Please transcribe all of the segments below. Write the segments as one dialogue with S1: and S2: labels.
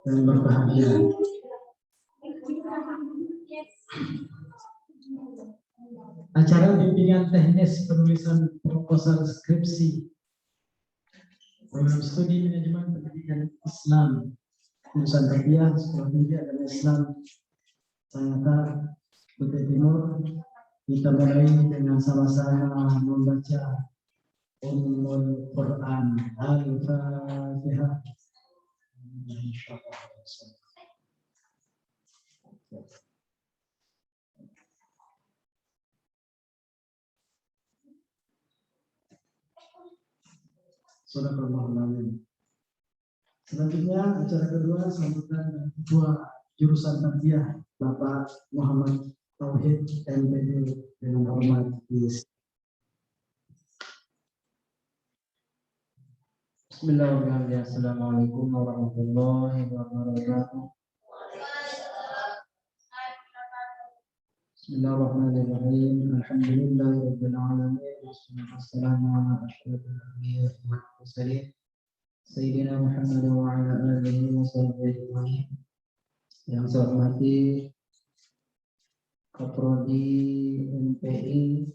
S1: dan berbahagia. Acara bimbingan teknis penulisan proposal skripsi program studi manajemen pendidikan Islam jurusan Tarbiyah Sekolah Tinggi Agama Islam Sangatta Kutai Timur. Kita mulai dengan sama-sama membaca Ummul Quran Al-Fatihah. Sadaqallahul Azim. Selanjutnya acara kedua sambutan Ketua Jurusan Tarbiyah Bapak Muhammad Tauhid MPD dengan hormat
S2: Bismillahirrahmanirrahim. Assalamualaikum warahmatullahi wabarakatuh. Bismillahirrahmanirrahim. Alhamdulillahirabbil alamin. Wassalatu wassalamu ala asyrofil anbiya'i wal mursalin Sayyidina Muhammad wa ala alihi wa sahbihi ajma'in. Yang saya hormati Kaprodi MPI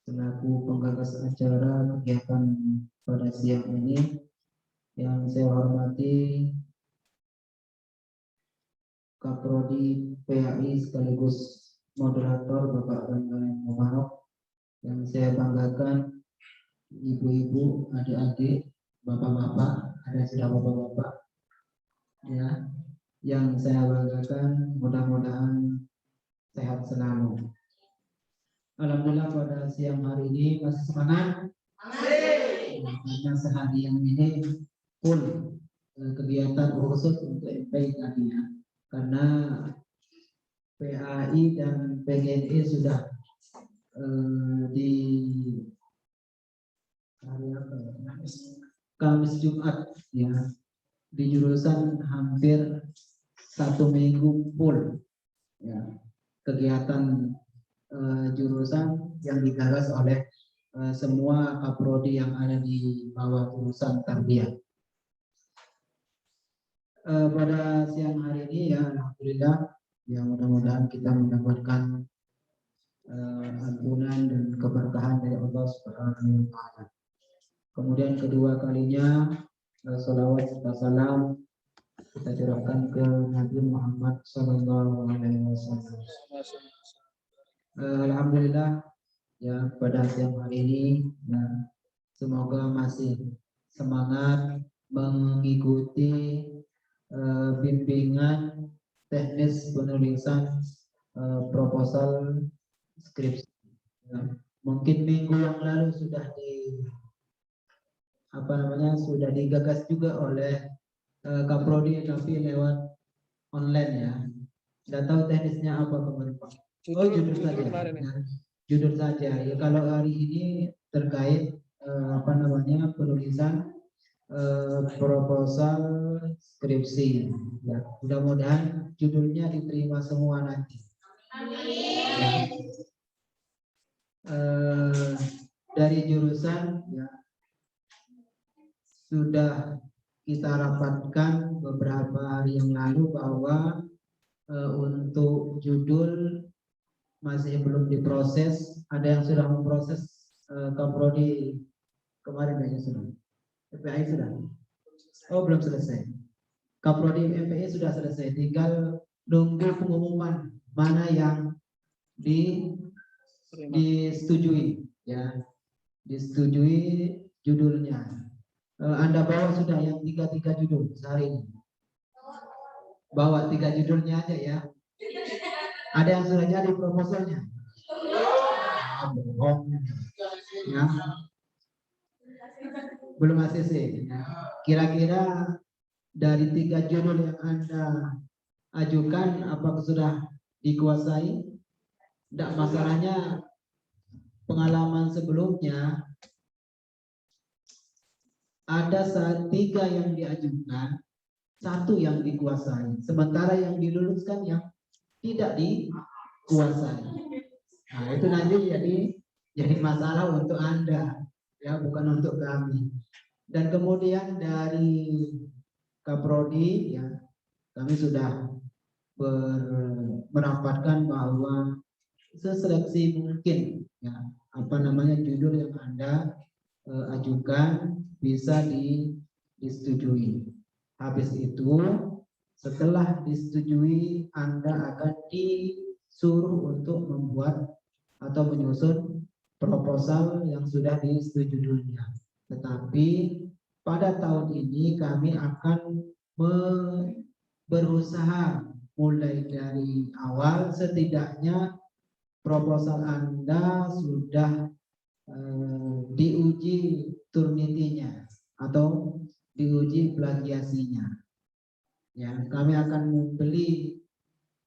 S2: selaku penggagas acara kegiatan pada siang ini. Yang saya hormati Kaprodi PAI sekaligus moderator Bapak Rangga Mubarak. Yang saya banggakan ibu-ibu, adik-adik, bapak-bapak, ada sudah bapak-bapak ya. Yang saya banggakan mudah-mudahan sehat selalu. Alhamdulillah pada siang hari ini masih semangat. Karena seharian ini full kegiatan khusus untuk MPI tadinya, karena PAI dan PGNI sudah di hari apa ya? Kamis Jumat ya, di jurusan hampir 1 minggu full ya, kegiatan jurusan yang digagas oleh semua kaprodi yang ada di bawah jurusan tarbiyah. Pada siang hari ini ya, alhamdulillah ya, mudah-mudahan kita mendapatkan ampunan dan keberkahan dari Allah Subhanahu wa taala. Kemudian kedua kalinya salawat serta salam kita curahkan ke Nabi Muhammad sallallahu alaihi wasallam. Alhamdulillah ya, pada siang hari ini ya, semoga masih semangat mengikuti bimbingan teknis penulisan proposal skripsi. Ya, mungkin minggu yang lalu sudah sudah digagas juga oleh Kaprodi, tapi lewat online ya. Nggak tahu teknisnya apa kemarin Pak. Judul saja. Ya, judul saja. Ya, kalau hari ini terkait penulisan proposal skripsi. Ya, mudah-mudahan judulnya diterima semua nanti. Ya. Dari jurusan ya, sudah kita rapatkan beberapa hari yang lalu bahwa untuk judul masih belum diproses. Ada yang sudah memproses, Kaprodi kemarin kayaknya sudah. PPI sudah. Oh, belum selesai. Kaprodi MPI sudah selesai. Tinggal nunggu pengumuman mana yang disetujui ya. Disetujui judulnya. Anda bawa sudah yang 3 judul sehari ini. Bawa 3 judulnya aja ya. Ada yang sudah jadi proposalnya? Ya. Belum ACC. Ya. Kira-kira dari 3 judul yang Anda ajukan, apakah sudah dikuasai? Tidak, masalahnya pengalaman sebelumnya ada 3 yang diajukan, 1 yang dikuasai, sementara yang diluluskan yang tidak dikuasai. Nah, itu nanti jadi masalah untuk Anda ya, bukan untuk kami. Dan kemudian dari Kaprodi ya, kami sudah merapatkan bahwa seseleksi mungkin ya apa namanya judul yang Anda ajukan bisa disetujui. Habis itu setelah disetujui Anda akan disuruh untuk membuat atau menyusun proposal yang sudah disetujui dulunya. Tetapi pada tahun ini kami akan berusaha mulai dari awal setidaknya proposal Anda sudah diuji Turnitin-nya atau diuji plagiasinya. Ya, kami akan membeli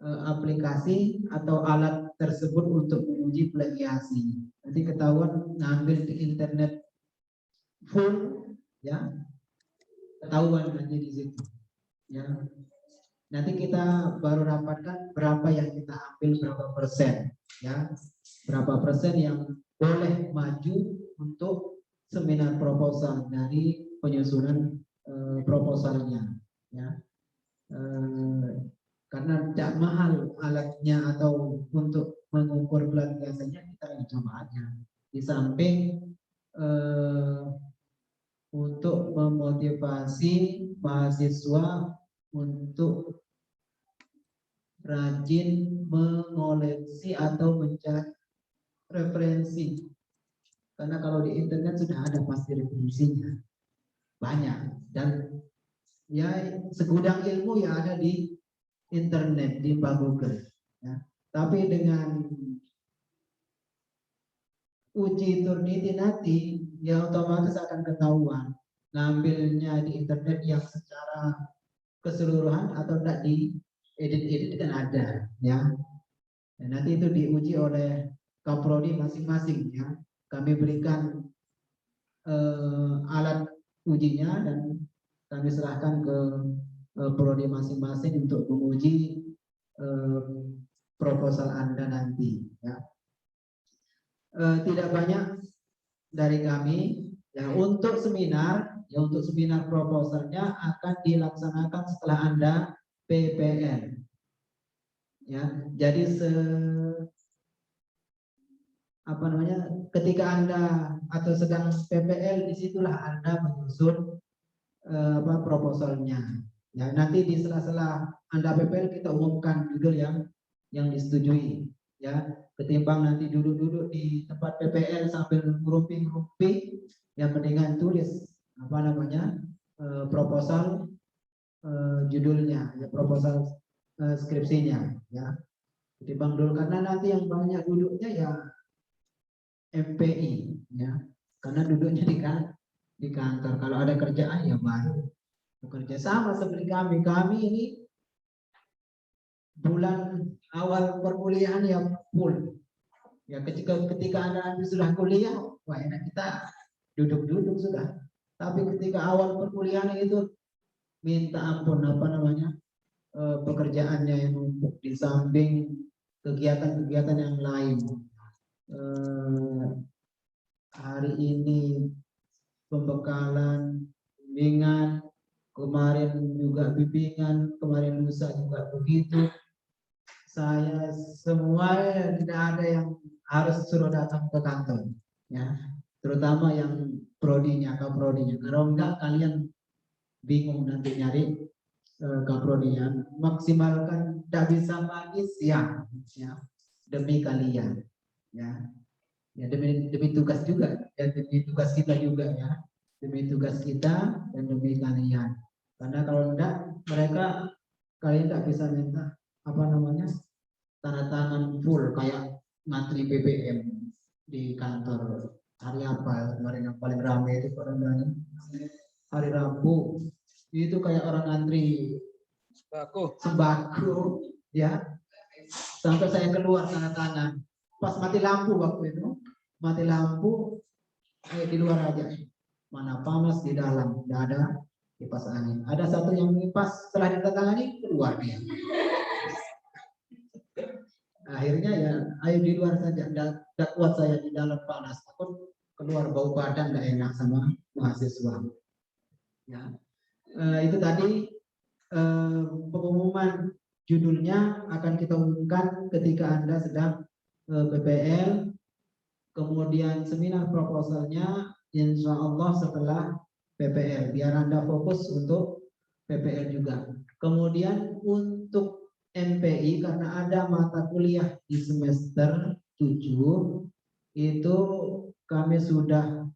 S2: aplikasi atau alat tersebut untuk menguji plagiasi. Nanti ketahuan ngambil di internet full, ya ketahuan nanti di situ. Ya, nanti kita baru rapatkan berapa yang kita ambil berapa persen, ya berapa persen yang boleh maju untuk seminar proposal dari penyusunan proposalnya, ya. Karena tidak mahal alatnya atau untuk mengukur plagiasinya kita coba aja. Di samping untuk memotivasi mahasiswa untuk rajin mengoleksi atau mencari referensi. Karena kalau di internet sudah ada pasti referensinya banyak, dan ya segudang ilmu yang ada di internet di Google, ya. Tapi dengan uji Turnitin nanti ya otomatis akan ketahuan ngambilnya di internet yang secara keseluruhan atau tidak di edit kan ada, ya. Dan nanti itu diuji oleh kaprodi masing-masing, ya. Kami berikan alat ujinya dan kami serahkan ke prodi masing-masing untuk menguji proposal Anda nanti, ya. Tidak banyak dari kami, ya. Untuk seminar proposalnya akan dilaksanakan setelah Anda PPL, ya. Jadi ketika Anda atau sedang PPL, disitulah Anda menyusun proposalnya. Ya, nanti di sela-sela Anda PPL kita umumkan judul yang disetujui, ya. Ketimbang nanti duduk-duduk di tempat PPL sambil ngerumpi-ngerumpi, yang mendingan tulis proposal judulnya, ya, proposal skripsinya, ya. Ketimbang dulu, karena nanti yang banyak duduknya ya MPI, ya, karena duduknya di kantor. Kalau ada kerjaan ya baru bekerja. Sama seperti kami ini bulan awal perkuliahan ya full, ya. Ketika Anda sudah kuliah, wah enak, kita duduk-duduk sudah. Tapi ketika awal perkuliahan itu minta ampun pekerjaannya yang numpuk di samping kegiatan-kegiatan yang lain. Hari ini pembekalan, bimbingan, kemarin juga bimbingan, kemarin lusa juga begitu. Saya semua tidak ada yang harus suruh datang ke kantor, ya. Terutama yang prodinya, kaprodinya. Kalau enggak kalian bingung nanti nyari kaprodinya. Maksimalkan, tidak bisa pagi siang, ya, demi kalian, ya. Ya, demi tugas juga, dan demi tugas kita juga, ya. Demi tugas kita dan demi kalian. Karena kalau enggak, kalian tidak bisa minta tanda tangan full kayak ngantri BBM di kantor. Hari apa kemarin yang paling ramai itu hari Rabu, itu kayak orang ngantri sembako, ya. Sampai saya keluar tanda tangan pas mati lampu. Waktu itu mati lampu, di luar aja, mana panas, di dalam tidak ada kipas angin. Ada satu yang kipas, setelah ditandatangani keluar dia. Akhirnya ya ayo di luar saja, tidak kuat saya di dalam panas, takut keluar bau badan, tidak enak sama mahasiswa, ya. Itu tadi pengumuman judulnya akan kita umumkan ketika Anda sedang PPL, kemudian seminar proposalnya insya Allah setelah PPL, biar Anda fokus untuk PPL juga. Kemudian untuk MPI, karena ada mata kuliah di semester 7, itu kami sudah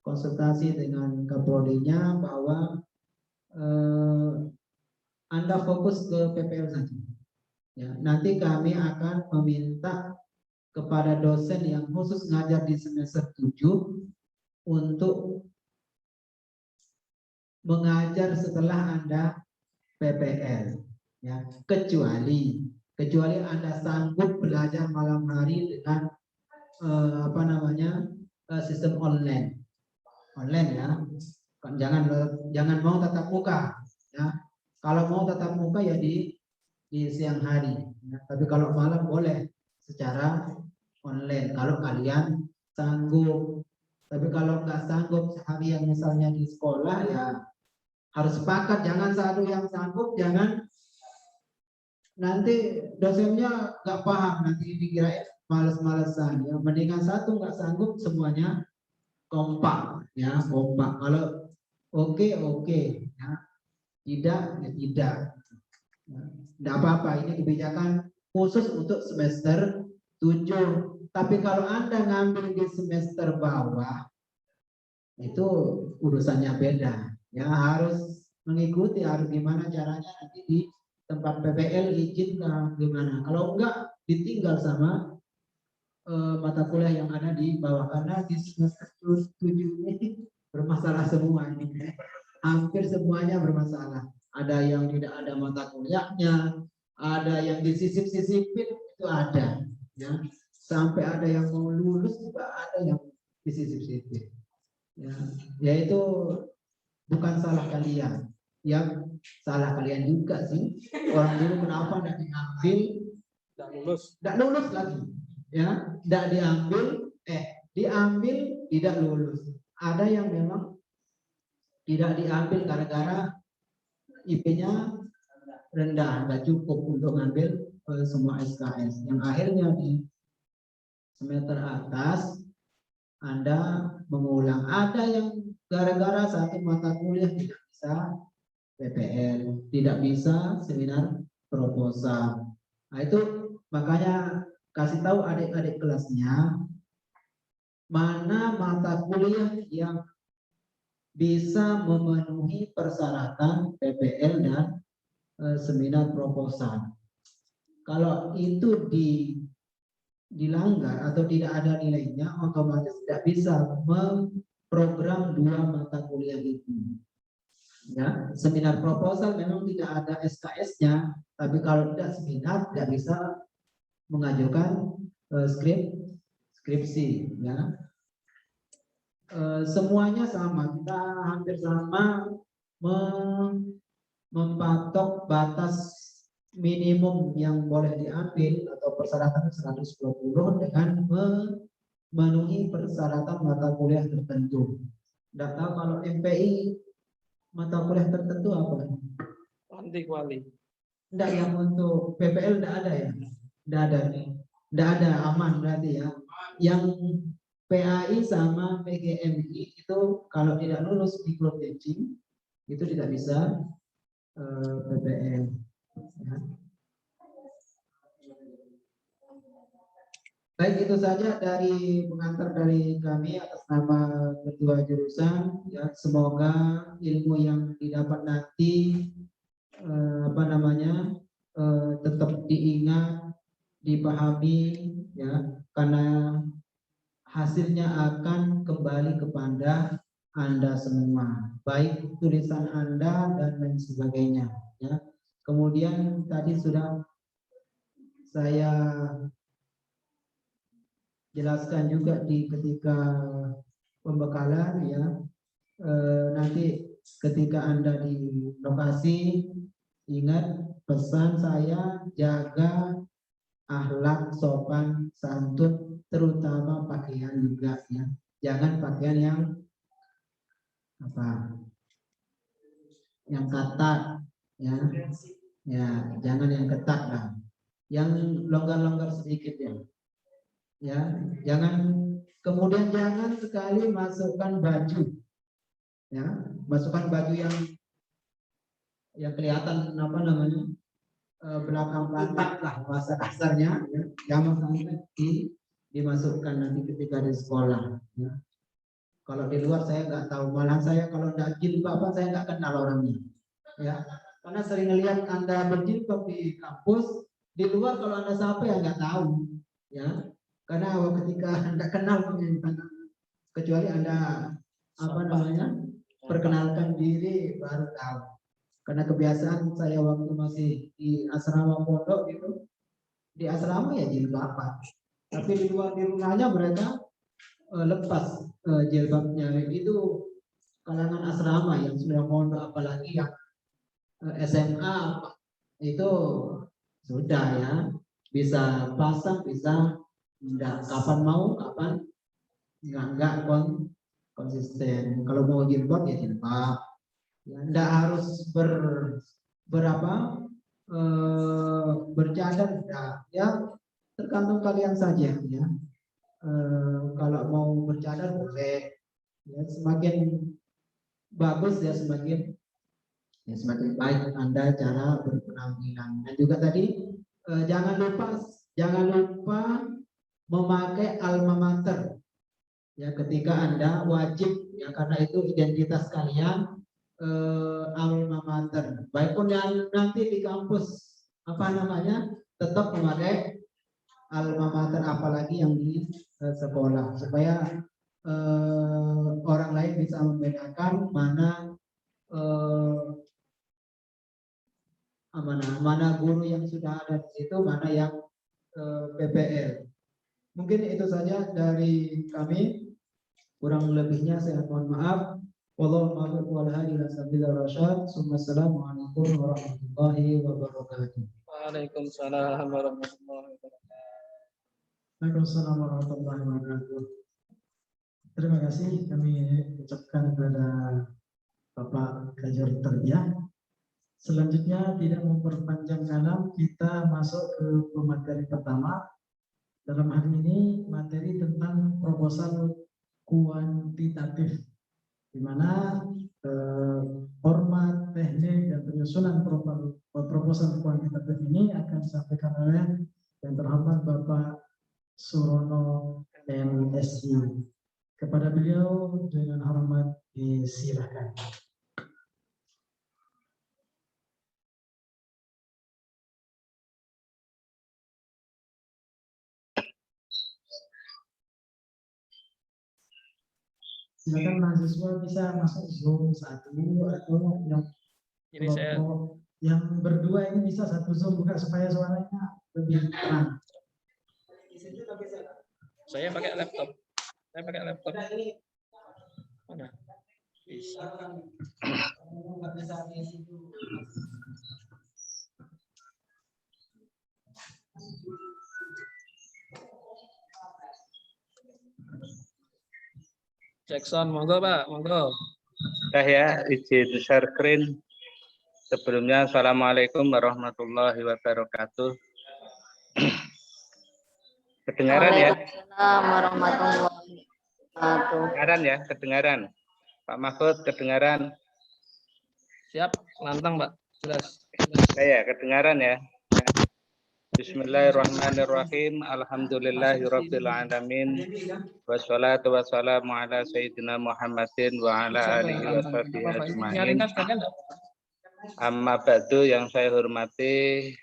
S2: konsultasi dengan Kapolrinya bahwa Anda fokus ke PPL saja. Ya, nanti kami akan meminta kepada dosen yang khusus ngajar di semester 7 untuk mengajar setelah Anda PPL. Ya, kecuali Anda sanggup belajar malam hari dengan sistem online ya. Jangan mau tatap muka ya. Kalau mau tatap muka ya di siang hari ya. Tapi kalau malam boleh secara online kalau kalian sanggup. Tapi kalau nggak sanggup sehari yang misalnya di sekolah ya harus sepakat, jangan satu yang sanggup, jangan nanti dosennya nggak paham, nanti dikira males-malesan ya. Mendingan satu nggak sanggup, semuanya kompak ya, kompak. Kalau oke ya, tidak ya tidak. Tidak apa-apa, ini kebijakan khusus untuk semester 7. Tapi kalau Anda ngambil di semester bawah, itu urusannya beda. Ya harus mengikuti, harus gimana caranya nanti di tempat PPL izin gimana. Kalau enggak ditinggal sama mata kuliah yang ada di bawah, karena di semester 7 ini bermasalah semua ini. Hampir semuanya bermasalah. Ada yang tidak ada mata kuliahnya, ada yang disisip-sisipin, itu ada. Ya. Sampai ada yang mau lulus juga ada yang disisip-sisip. Ya, yaitu bukan salah kalian. Yang salah kalian juga sih. Orang dulu kenapa tidak diambil? Tidak lulus lagi. Ya, tidak diambil tidak lulus. Ada yang memang tidak diambil gara-gara IP-nya rendah, nggak cukup untuk ngambil semua SKS. Yang akhirnya di semester atas Anda mengulang. Ada yang gara-gara satu mata kuliah tidak bisa PPL, tidak bisa seminar proposal. Nah itu makanya kasih tahu adik-adik kelasnya mana mata kuliah yang bisa memenuhi persyaratan PPL dan seminar proposal. Kalau itu dilanggar atau tidak ada nilainya, otomatis tidak bisa memprogram dua mata kuliah itu. Ya, seminar proposal memang tidak ada SKS-nya, tapi kalau tidak seminar tidak bisa mengajukan skripsi. Ya. Semuanya sama, kita hampir sama mempatok batas minimum yang boleh diambil atau persyaratan 120 dengan memenuhi persyaratan mata kuliah tertentu. Tidak tahu kalau MPI mata kuliah tertentu apa?
S3: Anti kuali.
S2: Tidak, yang untuk PPL tidak ada ya? Tidak ada, aman berarti ya. Yang PAI sama PGMI itu kalau tidak lulus micro teaching itu tidak bisa PPL. Ya. Baik, itu saja dari pengantar dari kami atas nama ketua jurusan. Ya, semoga ilmu yang didapat nanti tetap diingat, dipahami, ya, karena hasilnya akan kembali kepada Anda semua, baik tulisan Anda dan lain sebagainya. Ya. Kemudian tadi sudah saya jelaskan juga di ketika pembekalan ya, nanti ketika Anda di lokasi ingat pesan saya, jaga akhlak sopan santun, terutama pakaian juga ya, jangan pakaian yang ketat ya. Ya, jangan yang ketat lah. Yang longgar-longgar sedikit ya. Ya, kemudian jangan sekali masukkan baju. Ya, masukkan baju yang kelihatan apa namanya? Belakang pantat lah bahasa kasarnya ya. Jangan sampai dimasukkan nanti ketika di sekolah ya. Kalau di luar saya nggak tahu, malah saya kalau nggak jilbaban saya nggak kenal orangnya ya, karena sering lihat Anda berjilbab di kampus, di luar kalau Anda siapa ya nggak tahu ya, karena ketika Anda kenal kecuali Anda apa namanya perkenalkan diri baru tahu. Karena kebiasaan saya waktu masih di asrama pondok gitu, di asrama ya jilbaban, tapi di rumahnya mereka lepas jilbabnya. Itu kalangan asrama yang sudah pondok, apalagi yang SMA itu sudah ya, bisa pasang, bisa enggak, kapan mau, kapan enggak konsisten. Kalau mau jilbab ya jilbab. Ya, enggak harus bercadar, enggak. Ya tergantung kalian saja ya. Kalau mau bercadar boleh. Ya, semakin bagus ya semakin baik Anda cara berpenampilan. Dan juga tadi jangan lupa memakai alma mater ya ketika Anda wajib ya, karena itu identitas kalian, alma mater. Baik pun yang nanti di kampus apa namanya tetap memakai alma mater, apalagi yang di sekolah, supaya orang lain bisa membedakan mana guru yang sudah ada di situ, mana yang PPL. Mungkin itu saja dari kami. Kurang lebihnya saya mohon maaf. Wassalamualaikum warahmatullahi wabarakatuh.
S3: Waalaikumsalam warahmatullahi wabarakatuh.
S1: Waalaikumsalam warahmatullahi wabarakatuh. Terima kasih kami ucapkan kepada Bapak Gajor Terbiah. Selanjutnya tidak memperpanjang kalam, kita masuk ke materi pertama. Dalam hal ini materi tentang proposal kuantitatif, di mana format, teknik, dan penyusunan proposal kuantitatif ini akan disampaikan oleh yang terhormat Bapak Surono MSI. Kepada beliau dengan hormat disilakan. Silakan mahasiswa bisa masuk Zoom satu atau
S3: Ini saya
S1: yang berdua ini bisa satu Zoom buka supaya suaranya lebih terang.
S3: Saya pakai laptop. Mana? Bisa. Jackson, monggo Pak, monggo.
S4: Ya, izin share screen. Sebelumnya, Assalamualaikum warahmatullahi wabarakatuh. Kedengaran ya?
S5: Waalaikumsalam warahmatullahi wabarakatuh.
S4: Kedengaran ya? Kedengaran. Pak Mahfud, kedengaran?
S3: Siap, lantang Pak. Jelas.
S4: Ya, kedengaran ya? Bismillahirrahmanirrahim. Alhamdulillahirabbil alamin. Wassalatu wassalamu ala sayyidina Muhammadin wa ala alihi washabihi ajmain. Amma ba'du, yang saya hormati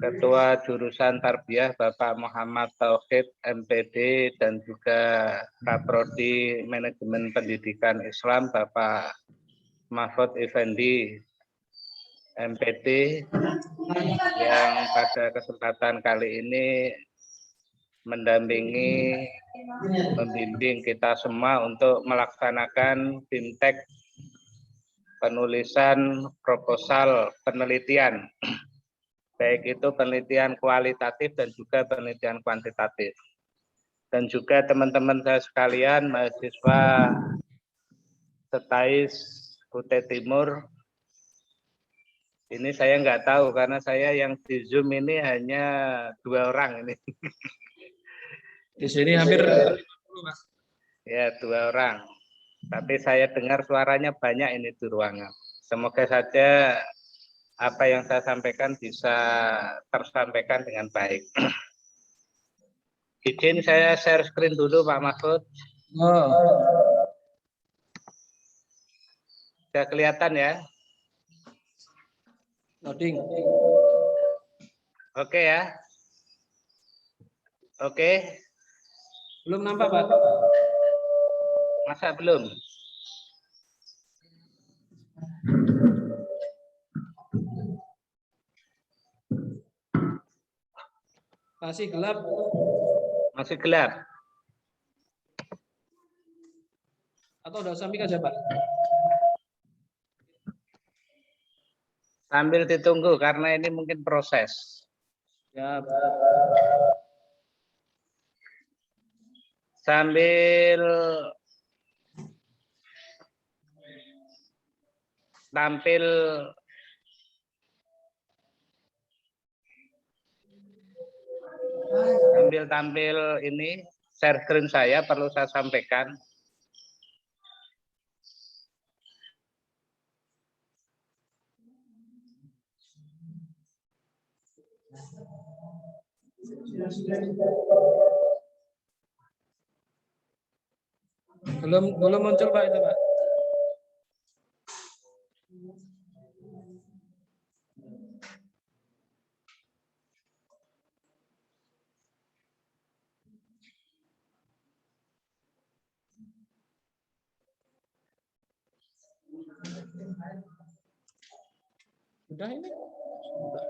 S4: Ketua Jurusan Tarbiyah Bapak Muhammad Tauhid MPD dan juga Kaprodi Manajemen Pendidikan Islam Bapak Mahfud Effendi MPD, yang pada kesempatan kali ini mendampingi, membimbing kita semua untuk melaksanakan BIMTEK penulisan proposal penelitian, baik itu penelitian kualitatif dan juga penelitian kuantitatif. Dan juga teman-teman saya sekalian, mahasiswa STAIS Kutai Timur, Ini saya nggak tahu karena saya yang di Zoom ini hanya 2 orang ini.
S3: Di sini hampir 50, Pak.
S4: Ya, 2 orang. Tapi saya dengar suaranya banyak ini di ruangan. Semoga saja apa yang saya sampaikan bisa tersampaikan dengan baik. Izin saya share screen dulu Pak Mahfud.
S3: Oh,
S4: Sudah kelihatan ya?
S3: loading.
S4: Oke ya? Oke?
S3: Belum nampak, Pak.
S4: Masa belum?
S3: Masih gelap.
S4: Masih gelap?
S3: Atau udah samping aja, Pak?
S4: Sambil ditunggu karena ini mungkin proses.
S3: Ya,
S4: Sambil tampil ini share screen saya perlu saya sampaikan.
S3: belum muncul, Pak, itu, Pak. Udah ini. Udah.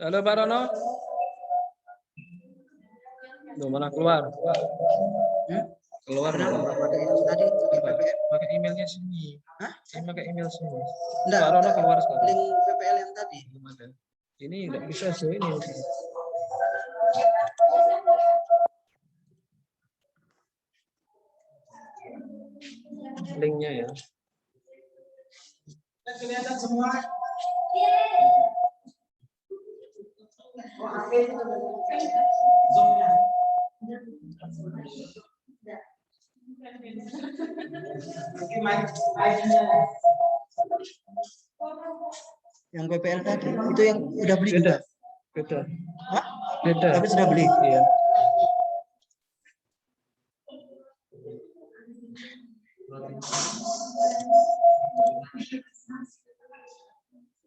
S3: Halo Pak Rono. Loh, mana keluar? Keluar.
S2: Tadi
S3: Pakai emailnya sini. Hah? Saya pakai email sini.
S2: Enggak.
S3: Pak Rono keluar sekarang.
S2: link PPL yang tadi.
S3: Belum ada. Ini nggak bisa join ini. Linknya ya.
S1: Kelihatan semua. Zoom-nya. Oke, mic-nya.
S2: Yang PPL tadi itu yang udah beli
S3: Beda.
S2: juga.
S3: Beda.
S2: Hah?
S3: Beda.
S2: Tapi sudah beli.
S3: Iya.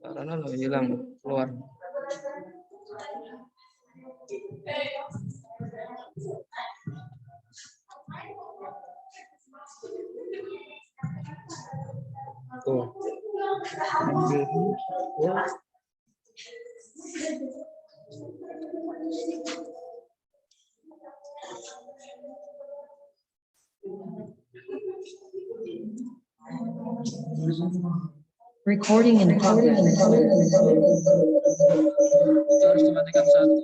S3: Karena lo hilang keluar. Tuh.
S6: Recording in progress.
S3: Itu harus dimatikan satu.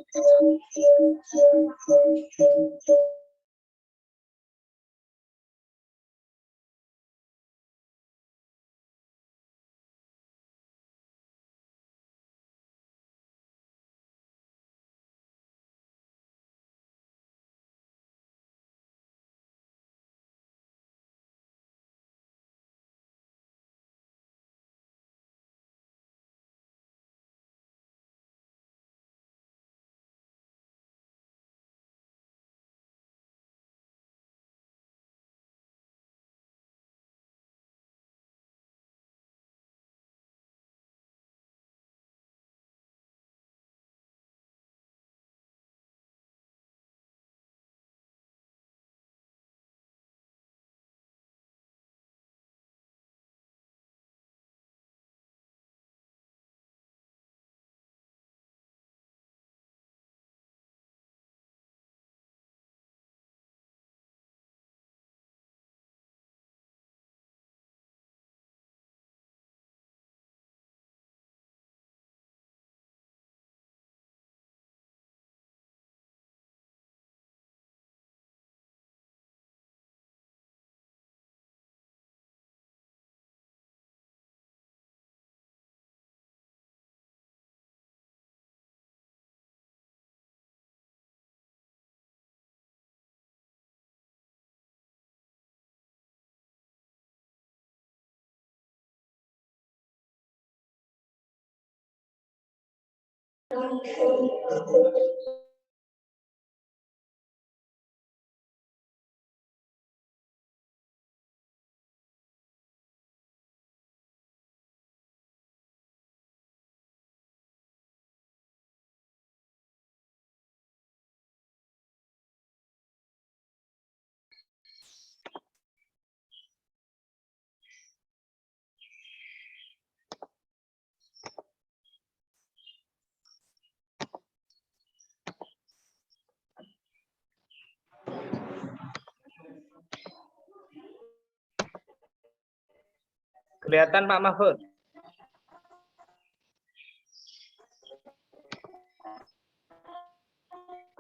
S4: Kelihatan Pak Mahfud?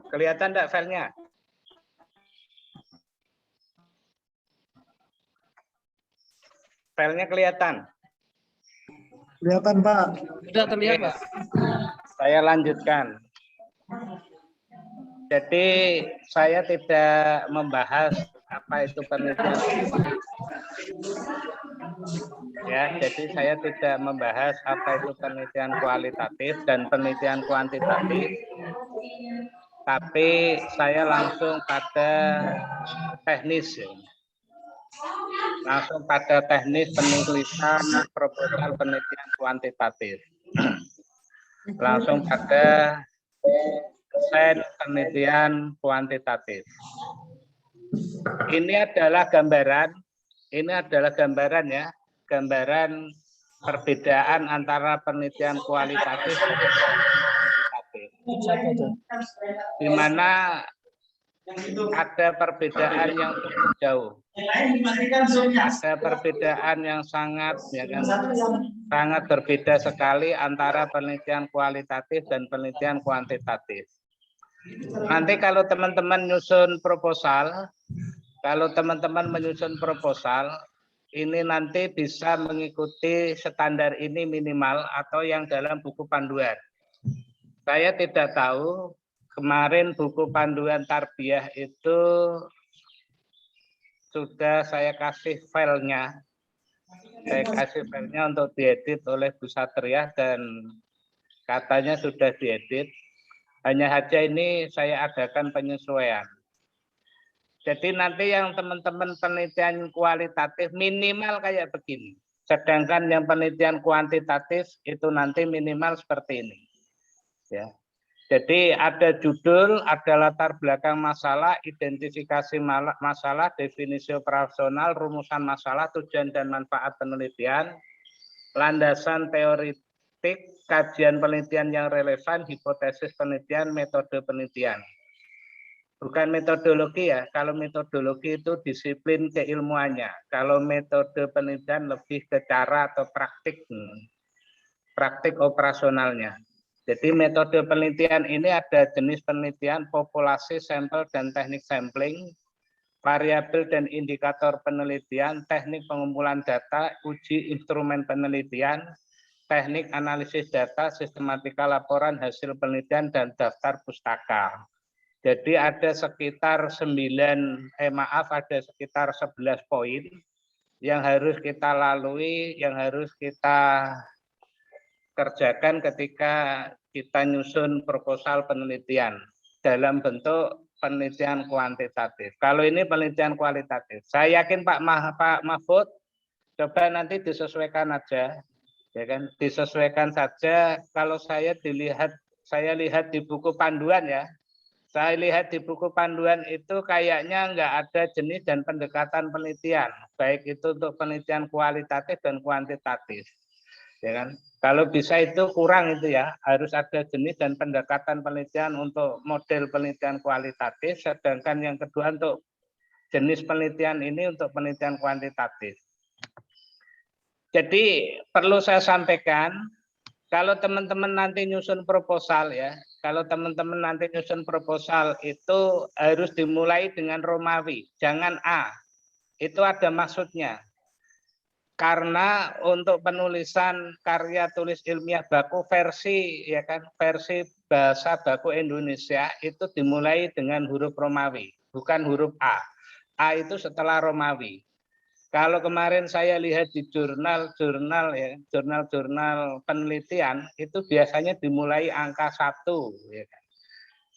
S4: Kelihatan enggak filenya? Filenya kelihatan?
S1: Kelihatan Pak.
S3: Sudah terlihat, Pak.
S4: Saya lanjutkan. Jadi saya tidak membahas apa itu penelitian. Ya, jadi saya tidak membahas apa itu penelitian kualitatif dan penelitian kuantitatif. Tapi saya langsung pada teknis. Ya. Langsung pada teknis penulisan proposal penelitian kuantitatif. Langsung pada desain penelitian kuantitatif. Ini adalah gambaran ya, gambaran perbedaan antara penelitian kualitatif dan kuantitatif. Di mana ada perbedaan yang cukup jauh. Ada perbedaan yang sangat sangat berbeda sekali antara penelitian kualitatif dan penelitian kuantitatif. Nanti kalau teman-teman menyusun proposal, ini nanti bisa mengikuti standar ini minimal atau yang dalam buku panduan. Saya tidak tahu kemarin buku panduan tarbiyah itu sudah saya kasih filenya. Saya kasih filenya untuk diedit oleh Bu Satriah dan katanya sudah diedit. Hanya saja ini saya adakan penyesuaian. Jadi nanti yang teman-teman penelitian kualitatif minimal kayak begini. Sedangkan yang penelitian kuantitatif itu nanti minimal seperti ini. Ya. Jadi ada judul, ada latar belakang masalah, identifikasi masalah, definisi operasional, rumusan masalah, tujuan dan manfaat penelitian, landasan teoritik, kajian penelitian yang relevan, hipotesis penelitian, metode penelitian. Bukan metodologi ya, kalau metodologi itu disiplin keilmuannya. Kalau metode penelitian lebih ke cara atau praktik operasionalnya. Jadi metode penelitian ini ada jenis penelitian, populasi, sampel, dan teknik sampling, variabel dan indikator penelitian, teknik pengumpulan data, uji instrumen penelitian, teknik analisis data, sistematika laporan hasil penelitian, dan daftar pustaka. Jadi ada sekitar 11 poin yang harus kita lalui, yang harus kita kerjakan ketika kita nyusun proposal penelitian dalam bentuk penelitian kuantitatif. Kalau ini penelitian kualitatif, saya yakin Pak Mahfud, coba nanti disesuaikan aja, ya kan? Disesuaikan saja. Kalau saya lihat di buku panduan ya. Saya lihat di buku panduan itu kayaknya nggak ada jenis dan pendekatan penelitian, baik itu untuk penelitian kualitatif dan kuantitatif. Ya kan? Kalau bisa itu kurang itu ya, harus ada jenis dan pendekatan penelitian untuk model penelitian kualitatif, sedangkan yang kedua untuk jenis penelitian ini untuk penelitian kuantitatif. Jadi perlu saya sampaikan, kalau teman-teman nanti nyusun proposal ya, kalau teman-teman nanti nyusun proposal itu harus dimulai dengan Romawi, jangan A. Itu ada maksudnya. Karena untuk penulisan karya tulis ilmiah baku versi ya kan, versi bahasa baku Indonesia itu dimulai dengan huruf Romawi, bukan huruf A. A itu setelah Romawi. Kalau kemarin saya lihat di jurnal-jurnal ya, jurnal-jurnal penelitian itu biasanya dimulai angka 1 ya kan.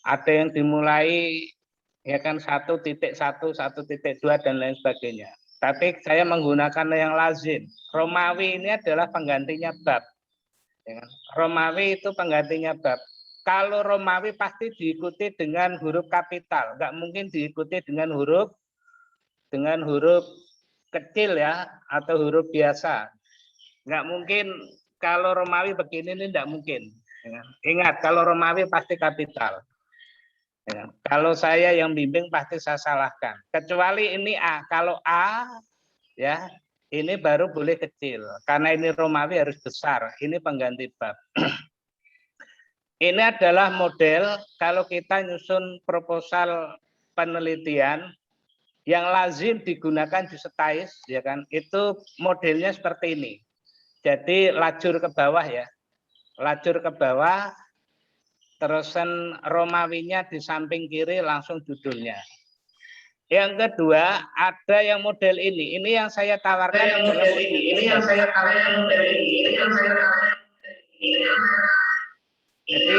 S4: Ada yang dimulai ya kan 1.1, 1.2 dan lain sebagainya. Tapi saya menggunakan yang lazim. Romawi ini adalah penggantinya bab. Ya kan? Romawi itu penggantinya bab. Kalau Romawi pasti diikuti dengan huruf kapital, nggak mungkin diikuti dengan huruf kecil ya atau huruf biasa. Nggak mungkin kalau Romawi begini ini nggak mungkin. Ya. Ingat kalau Romawi pasti kapital. Ya. Kalau saya yang bimbing pasti saya salahkan. Kecuali ini A. Kalau A ya ini baru boleh kecil. Karena ini Romawi harus besar. Ini pengganti bab. Ini adalah model kalau kita nyusun proposal penelitian yang lazim digunakan di STAIS ya kan, itu modelnya seperti ini. Jadi lajur ke bawah ya. Lajur ke bawah terusan Romawinya di samping kiri langsung judulnya. Yang kedua, ada yang model ini. Ini yang saya tawarkan adalah Jadi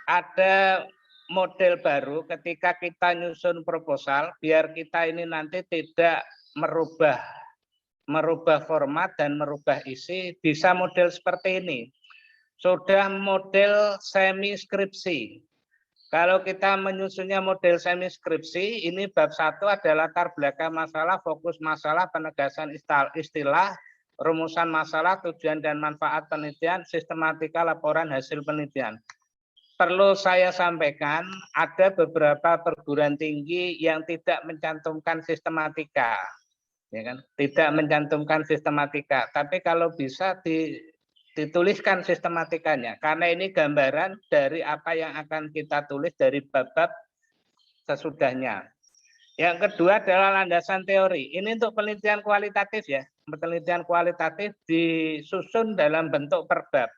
S4: ada model baru ketika kita nyusun proposal, biar kita ini nanti tidak merubah format dan merubah isi, bisa model seperti ini. Sudah model semi skripsi. Kalau kita menyusunnya model semi skripsi, ini bab 1 adalah latar belakang masalah, fokus masalah, penegasan istilah, rumusan masalah, tujuan dan manfaat penelitian, sistematika laporan hasil penelitian. Perlu saya sampaikan, ada beberapa perguruan tinggi yang tidak mencantumkan sistematika, ya kan? Tidak mencantumkan sistematika. Tapi kalau bisa dituliskan sistematikanya, karena ini gambaran dari apa yang akan kita tulis dari bab-bab sesudahnya. Yang kedua adalah landasan teori. Ini untuk penelitian kualitatif ya. Penelitian kualitatif disusun dalam bentuk per bab.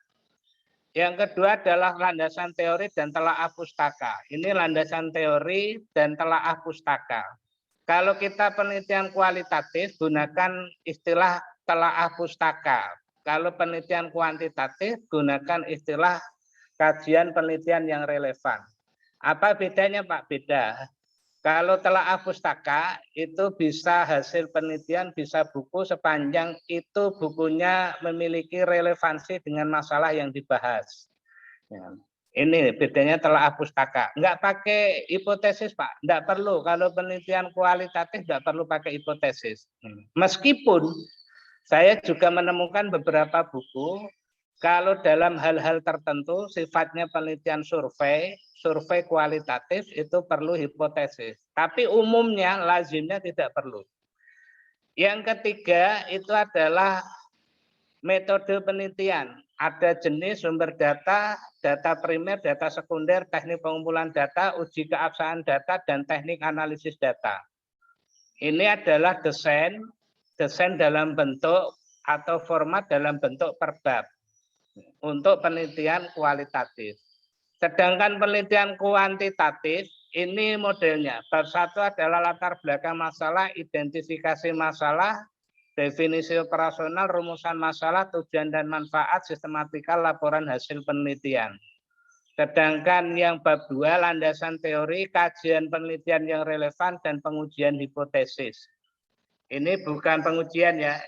S4: Yang kedua adalah landasan teori dan telaah pustaka. Ini landasan teori dan telaah pustaka. Kalau kita penelitian kualitatif, gunakan istilah telaah pustaka. Kalau penelitian kuantitatif, gunakan istilah kajian penelitian yang relevan. Apa bedanya Pak? Beda. Kalau telaah pustaka itu bisa hasil penelitian, bisa buku sepanjang itu bukunya memiliki relevansi dengan masalah yang dibahas. Ya. Ini bedanya telaah pustaka. Enggak pakai hipotesis Pak, enggak perlu. Kalau penelitian kualitatif enggak perlu pakai hipotesis. Meskipun saya juga menemukan beberapa buku kalau dalam hal-hal tertentu sifatnya penelitian survei kualitatif itu perlu hipotesis. Tapi umumnya, lazimnya tidak perlu. Yang ketiga itu adalah metode penelitian. Ada jenis sumber data, data primer, data sekunder, teknik pengumpulan data, uji keabsahan data, dan teknik analisis data. Ini adalah desain dalam bentuk atau format dalam bentuk per bab untuk penelitian kualitatif. Sedangkan penelitian kuantitatif ini modelnya. Bab 1 adalah latar belakang masalah, identifikasi masalah, definisi operasional, rumusan masalah, tujuan dan manfaat, sistematika laporan hasil penelitian. Sedangkan yang bab 2 landasan teori, kajian penelitian yang relevan dan pengujian hipotesis. Ini bukan pengujian ya.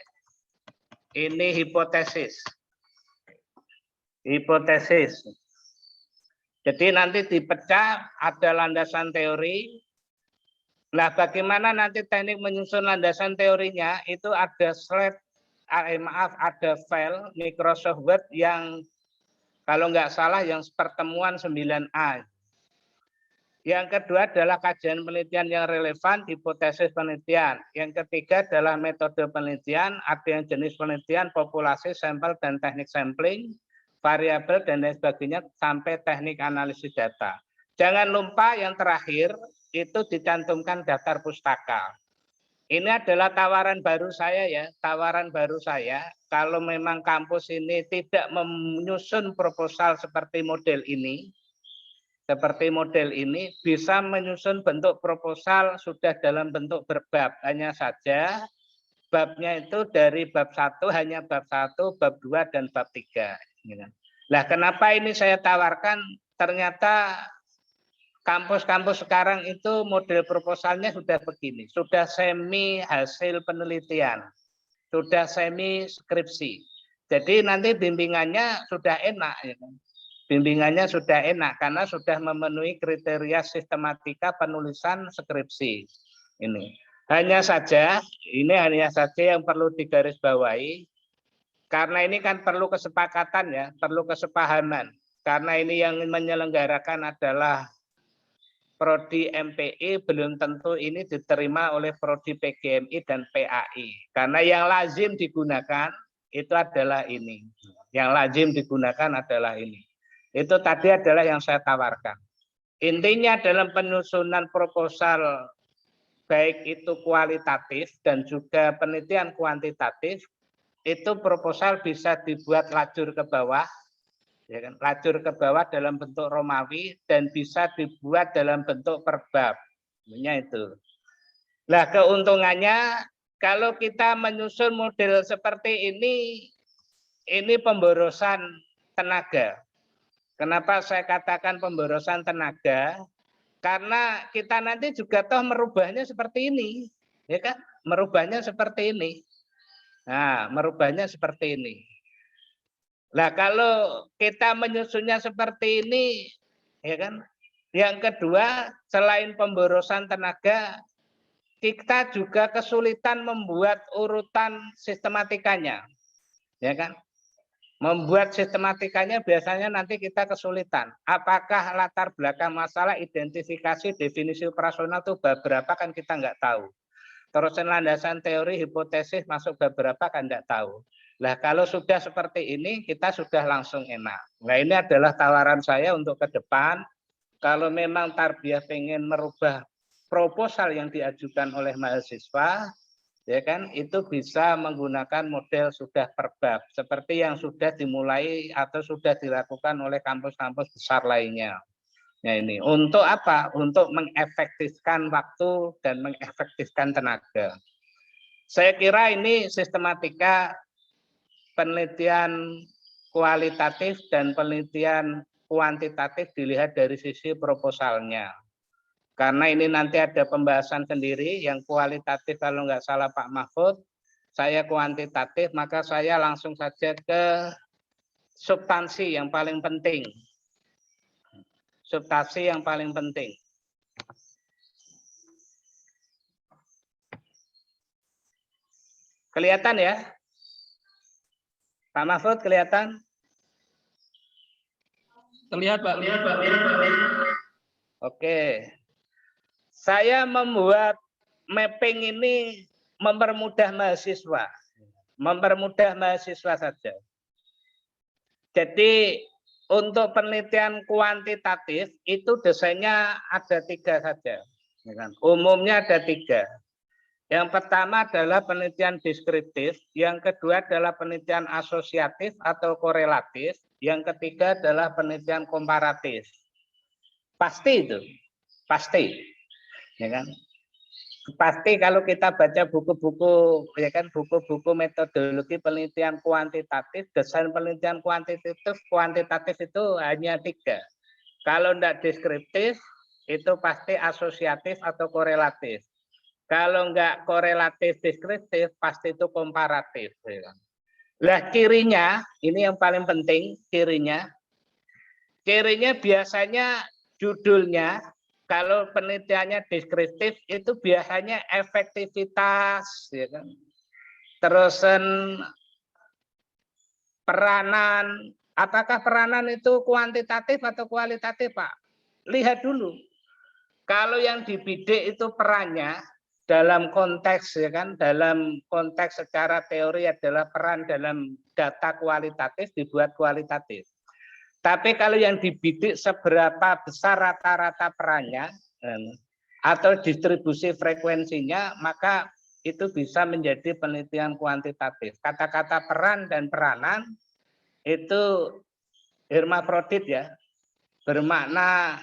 S4: Ini hipotesis. Hipotesis. Jadi nanti dipecah ada landasan teori. Nah, bagaimana nanti teknik menyusun landasan teorinya? Itu ada slide, ada file Microsoft Word yang kalau nggak salah yang pertemuan 9A. Yang kedua adalah kajian penelitian yang relevan, hipotesis penelitian. Yang ketiga adalah metode penelitian, ada yang jenis penelitian, populasi, sampel, dan teknik sampling, variabel, dan lain sebagainya, sampai teknik analisis data. Jangan lupa yang terakhir, itu dicantumkan daftar pustaka. Ini adalah tawaran baru saya ya, tawaran baru saya. Kalau memang kampus ini tidak menyusun proposal seperti model ini, bisa menyusun bentuk proposal sudah dalam bentuk berbab. Hanya saja babnya itu dari bab 1 hanya bab 1, bab 2 dan bab 3. Nah, kenapa ini saya tawarkan? Ternyata kampus-kampus sekarang itu model proposalnya sudah begini, sudah semi hasil penelitian, sudah semi skripsi. Jadi nanti bimbingannya sudah enak, ya kan? Bimbingannya sudah enak karena sudah memenuhi kriteria sistematika penulisan skripsi. Ini hanya saja yang perlu digarisbawahi, karena ini kan perlu kesepakatan ya, perlu kesepahaman. Karena ini yang menyelenggarakan adalah Prodi MPI, belum tentu ini diterima oleh Prodi PGMI dan PAI. Karena yang lazim digunakan itu adalah ini. Yang lazim digunakan adalah ini. Itu tadi adalah yang saya tawarkan. Intinya dalam penyusunan proposal, baik itu kualitatif dan juga penelitian kuantitatif, itu proposal bisa dibuat lajur ke bawah, ya kan? Lajur ke bawah dalam bentuk Romawi dan bisa dibuat dalam bentuk perbab. Itu. Nah, keuntungannya kalau kita menyusun model seperti ini pemborosan tenaga. Kenapa saya katakan pemborosan tenaga? Karena kita nanti juga toh merubahnya seperti ini, ya kan? Merubahnya seperti ini. Nah, merubahnya seperti ini. Nah, kalau kita menyusunnya seperti ini, ya kan? Yang kedua, selain pemborosan tenaga, kita juga kesulitan membuat urutan sistematikanya, ya kan? Membuat sistematikanya biasanya nanti kita kesulitan. Apakah latar belakang masalah, identifikasi, definisi operasional itu beberapa kan kita nggak tahu. Terus landasan teori, hipotesis masuk beberapa kan nggak tahu. Nah, kalau sudah seperti ini, kita sudah langsung enak. Nah, ini adalah tawaran saya untuk ke depan. Kalau memang Tarbiyah pengen merubah proposal yang diajukan oleh mahasiswa, ya kan, itu bisa menggunakan model sudah perbab, seperti yang sudah dimulai atau sudah dilakukan oleh kampus-kampus besar lainnya. Nah, ini untuk apa? Untuk mengefektifkan waktu dan mengefektifkan tenaga. Saya kira ini sistematika penelitian kualitatif dan penelitian kuantitatif dilihat dari sisi proposalnya. Karena ini nanti ada pembahasan sendiri, yang kualitatif kalau nggak salah Pak Mahfud, saya kuantitatif, maka saya langsung saja ke substansi yang paling penting. Substansi yang paling penting. Kelihatan ya? Pak Mahfud kelihatan?
S3: Terlihat Pak.
S4: Oke. Saya membuat mapping ini mempermudah mahasiswa. Mempermudah mahasiswa saja. Jadi untuk penelitian kuantitatif itu desainnya ada 3 saja. Umumnya ada 3. Yang pertama adalah penelitian deskriptif, yang kedua adalah penelitian asosiatif atau korelatif, yang ketiga adalah penelitian komparatif. Pasti itu, pasti. Ya kan? Pasti kalau kita baca buku-buku, ya kan, buku-buku metodologi penelitian kuantitatif, desain penelitian kuantitatif itu hanya 3. Kalau tidak deskriptif, itu pasti asosiatif atau korelatif. Kalau enggak korelatif deskriptif, pasti itu komparatif. Ya kan? Nah, cirinya, ini yang paling penting, cirinya biasanya judulnya, kalau penelitiannya deskriptif itu biasanya efektivitas, ya kan? Terus peranan, apakah peranan itu kuantitatif atau kualitatif, Pak? Lihat dulu. Kalau yang dibidik itu perannya dalam konteks, ya kan, dalam konteks secara teori adalah peran dalam data kualitatif dibuat kualitatif. Tapi kalau yang dibidik seberapa besar rata-rata perannya atau distribusi frekuensinya, maka itu bisa menjadi penelitian kuantitatif. Kata-kata peran dan peranan itu hermafrodit ya, bermakna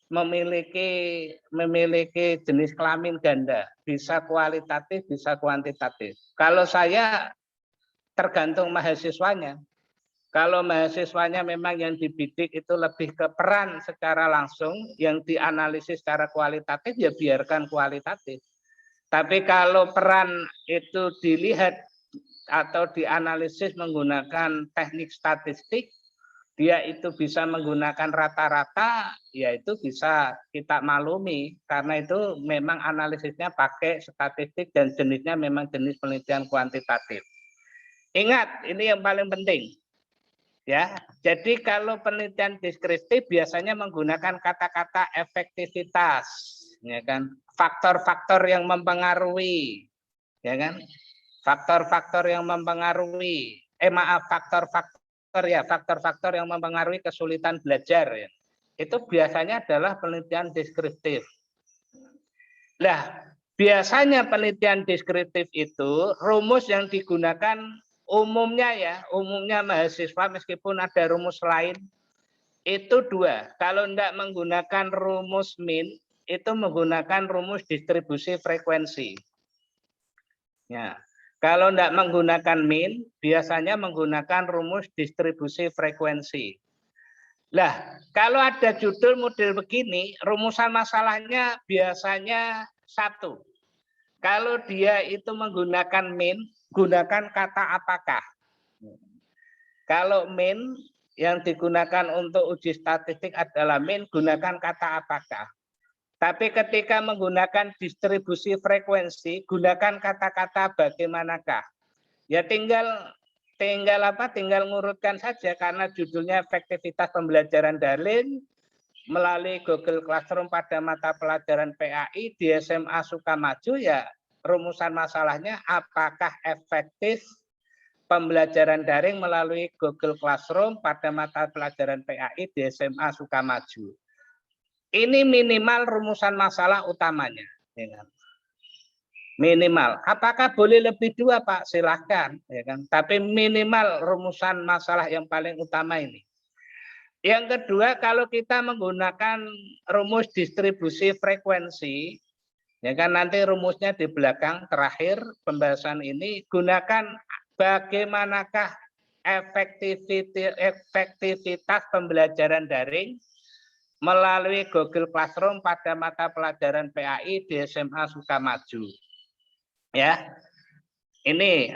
S4: memiliki jenis kelamin ganda, bisa kualitatif, bisa kuantitatif. Kalau saya tergantung mahasiswanya. Kalau mahasiswanya memang yang dibidik itu lebih ke peran secara langsung, yang dianalisis secara kualitatif, ya biarkan kualitatif. Tapi kalau peran itu dilihat atau dianalisis menggunakan teknik statistik, dia itu bisa menggunakan rata-rata, ya itu bisa kita maklumi, karena itu memang analisisnya pakai statistik dan jenisnya memang jenis penelitian kuantitatif. Ingat, ini yang paling penting. Ya, jadi kalau penelitian deskriptif biasanya menggunakan kata-kata efektivitas, ya kan? Faktor-faktor yang mempengaruhi, ya kan? Faktor-faktor yang mempengaruhi, faktor-faktor yang mempengaruhi kesulitan belajar, ya. Itu biasanya adalah penelitian deskriptif. Nah, biasanya penelitian deskriptif itu rumus yang digunakan umumnya mahasiswa, meskipun ada rumus lain, itu dua. Kalau tidak menggunakan rumus min, itu menggunakan rumus distribusi frekuensi. Ya. Kalau tidak menggunakan min, biasanya menggunakan rumus distribusi frekuensi. Lah, kalau ada judul model begini, rumusan masalahnya biasanya satu. Kalau dia itu menggunakan min, gunakan kata apakah. Kalau min yang digunakan untuk uji statistik adalah min, gunakan kata apakah. Tapi ketika menggunakan distribusi frekuensi, gunakan kata-kata bagaimanakah. Ya tinggal ngurutkan saja, karena judulnya efektivitas pembelajaran daring melalui Google Classroom pada mata pelajaran PAI di SMA Sukamaju, ya rumusan masalahnya apakah efektif pembelajaran daring melalui Google Classroom pada mata pelajaran PAI di SMA Sukamaju. Ini minimal rumusan masalah utamanya. Minimal. Apakah boleh lebih dua, Pak? Silahkan. Ya kan? Tapi minimal rumusan masalah yang paling utama ini. Yang kedua, kalau kita menggunakan rumus distribusi frekuensi, ya kan, nanti rumusnya di belakang terakhir pembahasan ini, gunakan bagaimanakah efektivitas pembelajaran daring melalui Google Classroom pada mata pelajaran PAI di SMA Sukamaju. Ya, ini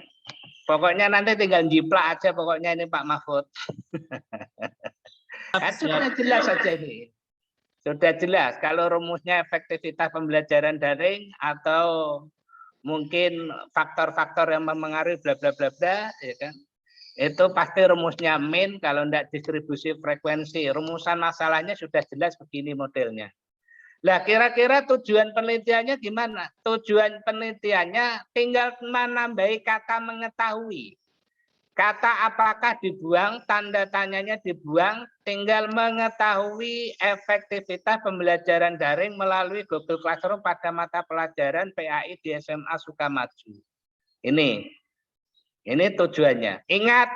S4: pokoknya nanti tinggal jiplak aja pokoknya ini Pak Mahfud. Sudah jelas saja ini. Sudah jelas kalau rumusnya efektivitas pembelajaran daring atau mungkin faktor-faktor yang mempengaruhi bla bla bla bla, ya kan? Itu pasti rumusnya min, kalau tidak distribusi frekuensi. Rumusan masalahnya sudah jelas begini modelnya. Lah kira-kira tujuan penelitiannya gimana? Tujuan penelitiannya tinggal menambahi kata mengetahui. Kata apakah dibuang, tanda tanyanya dibuang, tinggal mengetahui efektivitas pembelajaran daring melalui Google Classroom pada mata pelajaran PAI di SMA Sukamaju. Ini tujuannya. Ingat,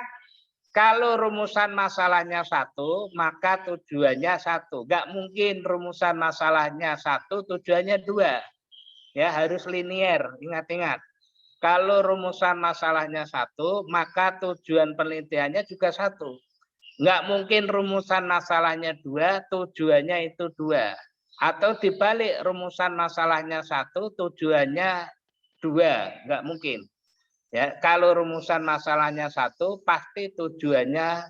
S4: kalau rumusan masalahnya satu, maka tujuannya satu. Nggak mungkin rumusan masalahnya satu, tujuannya dua. Ya, harus linier. Ingat-ingat. Kalau rumusan masalahnya satu, maka tujuan penelitiannya juga satu. Nggak mungkin rumusan masalahnya dua, tujuannya itu dua. Atau dibalik, rumusan masalahnya satu, tujuannya dua. Nggak mungkin. Ya, kalau rumusan masalahnya satu, pasti tujuannya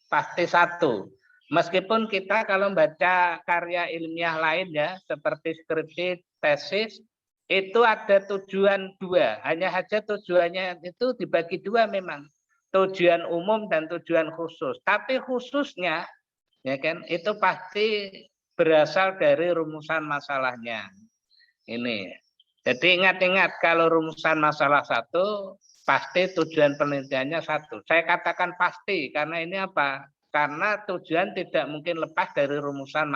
S4: pasti satu. Meskipun kita kalau baca karya ilmiah lain ya, seperti skripsi, tesis, itu ada tujuan dua. Hanya saja tujuannya itu dibagi dua memang. Tujuan umum dan tujuan khusus. Tapi khususnya, ya kan, itu pasti berasal dari rumusan masalahnya. Ini. Jadi ingat-ingat kalau rumusan masalah satu, pasti tujuan penelitiannya satu. Saya katakan pasti, karena ini apa? Karena tujuan tidak mungkin lepas dari rumusan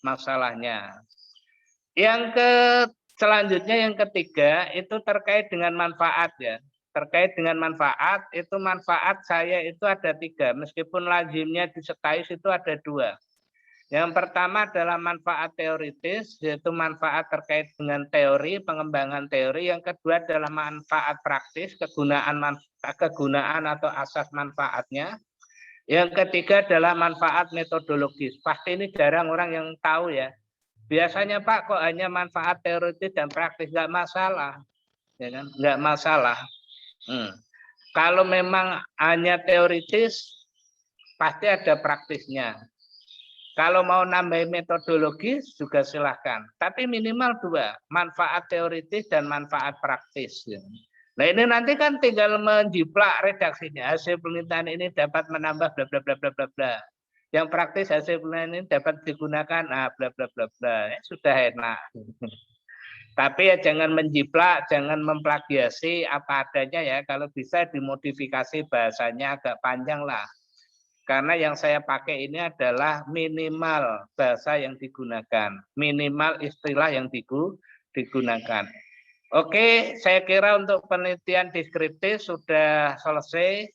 S4: masalahnya. Selanjutnya yang ketiga, itu terkait dengan manfaat ya. Terkait dengan manfaat, itu manfaat saya itu ada tiga. Meskipun lazimnya di SKAIS itu ada dua. Yang pertama adalah manfaat teoritis, yaitu manfaat terkait dengan teori, pengembangan teori. Yang kedua adalah manfaat praktis, kegunaan atau asas manfaatnya. Yang ketiga adalah manfaat metodologis. Pasti ini jarang orang yang tahu ya. Biasanya Pak kok hanya manfaat teoritis dan praktis, nggak masalah, ya kan? Nggak masalah. Kalau memang hanya teoritis, pasti ada praktisnya. Kalau mau nambah metodologis juga silahkan. Tapi minimal 2, manfaat teoritis dan manfaat praktis. Nah ini nanti kan tinggal menjiplak redaksinya. Hasil penelitian ini dapat menambah bla bla bla bla bla bla. Yang praktis hasil penelitian ini dapat digunakan bla bla bla bla. Sudah enak. Tapi ya jangan menjiplak, jangan memplagiasi apa adanya ya. Kalau bisa dimodifikasi bahasanya agak panjang lah. Karena yang saya pakai ini adalah minimal bahasa yang digunakan, minimal istilah yang digunakan. Oke, saya kira untuk penelitian deskriptif sudah selesai.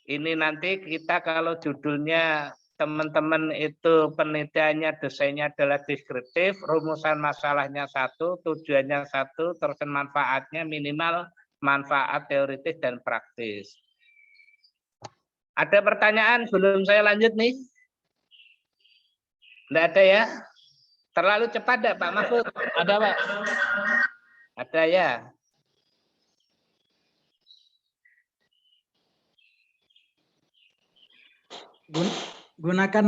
S4: Ini nanti kita kalau judulnya teman-teman itu penelitiannya, desainnya adalah deskriptif, rumusan masalahnya 1, tujuannya 1, terus manfaatnya minimal manfaat teoritis dan praktis. Ada pertanyaan sebelum saya lanjut nih? Tidak ada ya? Terlalu cepat enggak Pak Mahfud? Ada Pak? Ada ya?
S1: Gunakan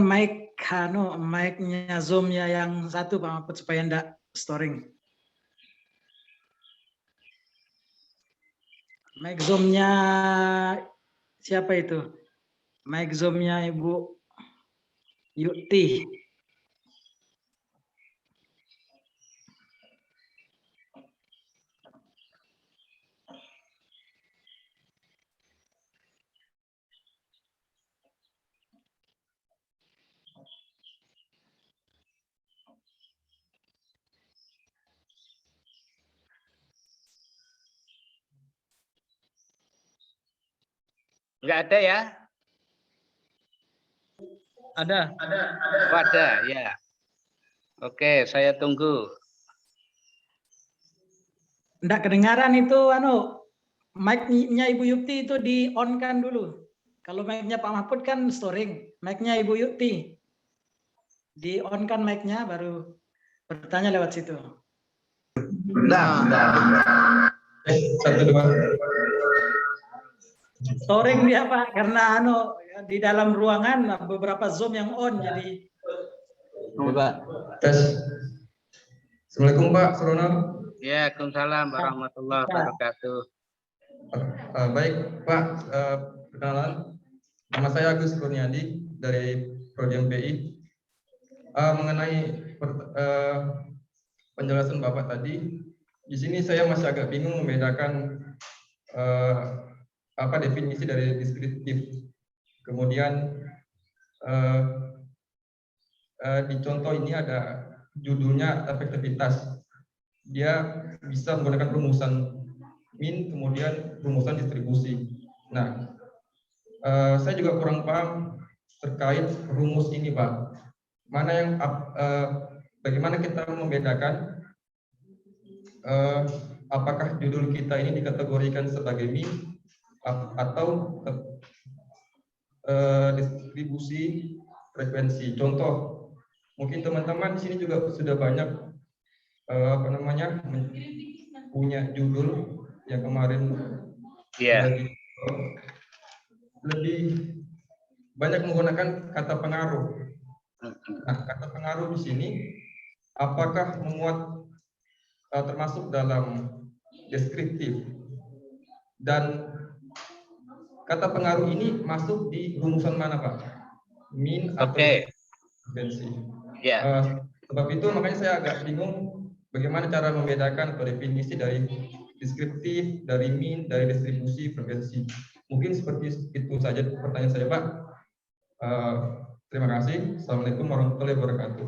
S1: mic-nya Zoom-nya yang satu Pak Mahfud supaya enggak storing. Mic Zoom-nya siapa itu? Mic Zoom-nya Ibu Yukti.
S4: Enggak ada ya?
S3: Ada.
S4: Oh, ada ya. Oke, saya tunggu.
S1: Enggak kedengaran itu mic-nya Ibu Yukti itu di-on-kan dulu. Kalau mic-nya Pak Mahfud kan storing. Mic-nya Ibu Yukti di-on-kan mic-nya baru bertanya lewat situ.
S6: Satu dua.
S1: Storing dia Pak karena di dalam ruangan beberapa Zoom yang on jadi.
S3: Pak.
S6: Tes. Assalamualaikum Pak Surono.
S4: Ya, Waalaikumsalam warahmatullahi wabarakatuh.
S6: Baik Pak, perkenalan. Nama saya Agus Kurniadi dari Prodi MPI. Mengenai penjelasan Bapak tadi, di sini saya masih agak bingung membedakan apa definisi dari deskriptif. Kemudian di contoh ini ada judulnya efektivitas. Dia bisa menggunakan rumusan min, kemudian rumusan distribusi. Nah, saya juga kurang paham terkait rumus ini, Pak. Mana yang bagaimana kita membedakan apakah judul kita ini dikategorikan sebagai min atau distribusi frekuensi. Contoh, mungkin teman-teman di sini juga sudah banyak punya judul yang kemarin lebih banyak menggunakan kata pengaruh. Nah, kata pengaruh di sini apakah memuat termasuk dalam deskriptif, dan kata pengaruh ini masuk di rumusan mana Pak? Min atau frekuensi? Sebab itu makanya saya agak bingung bagaimana cara membedakan atau definisi dari deskriptif, dari min, dari distribusi, frekuensi. Mungkin seperti itu saja pertanyaan saya Pak. Terima kasih. Assalamualaikum warahmatullahi wabarakatuh.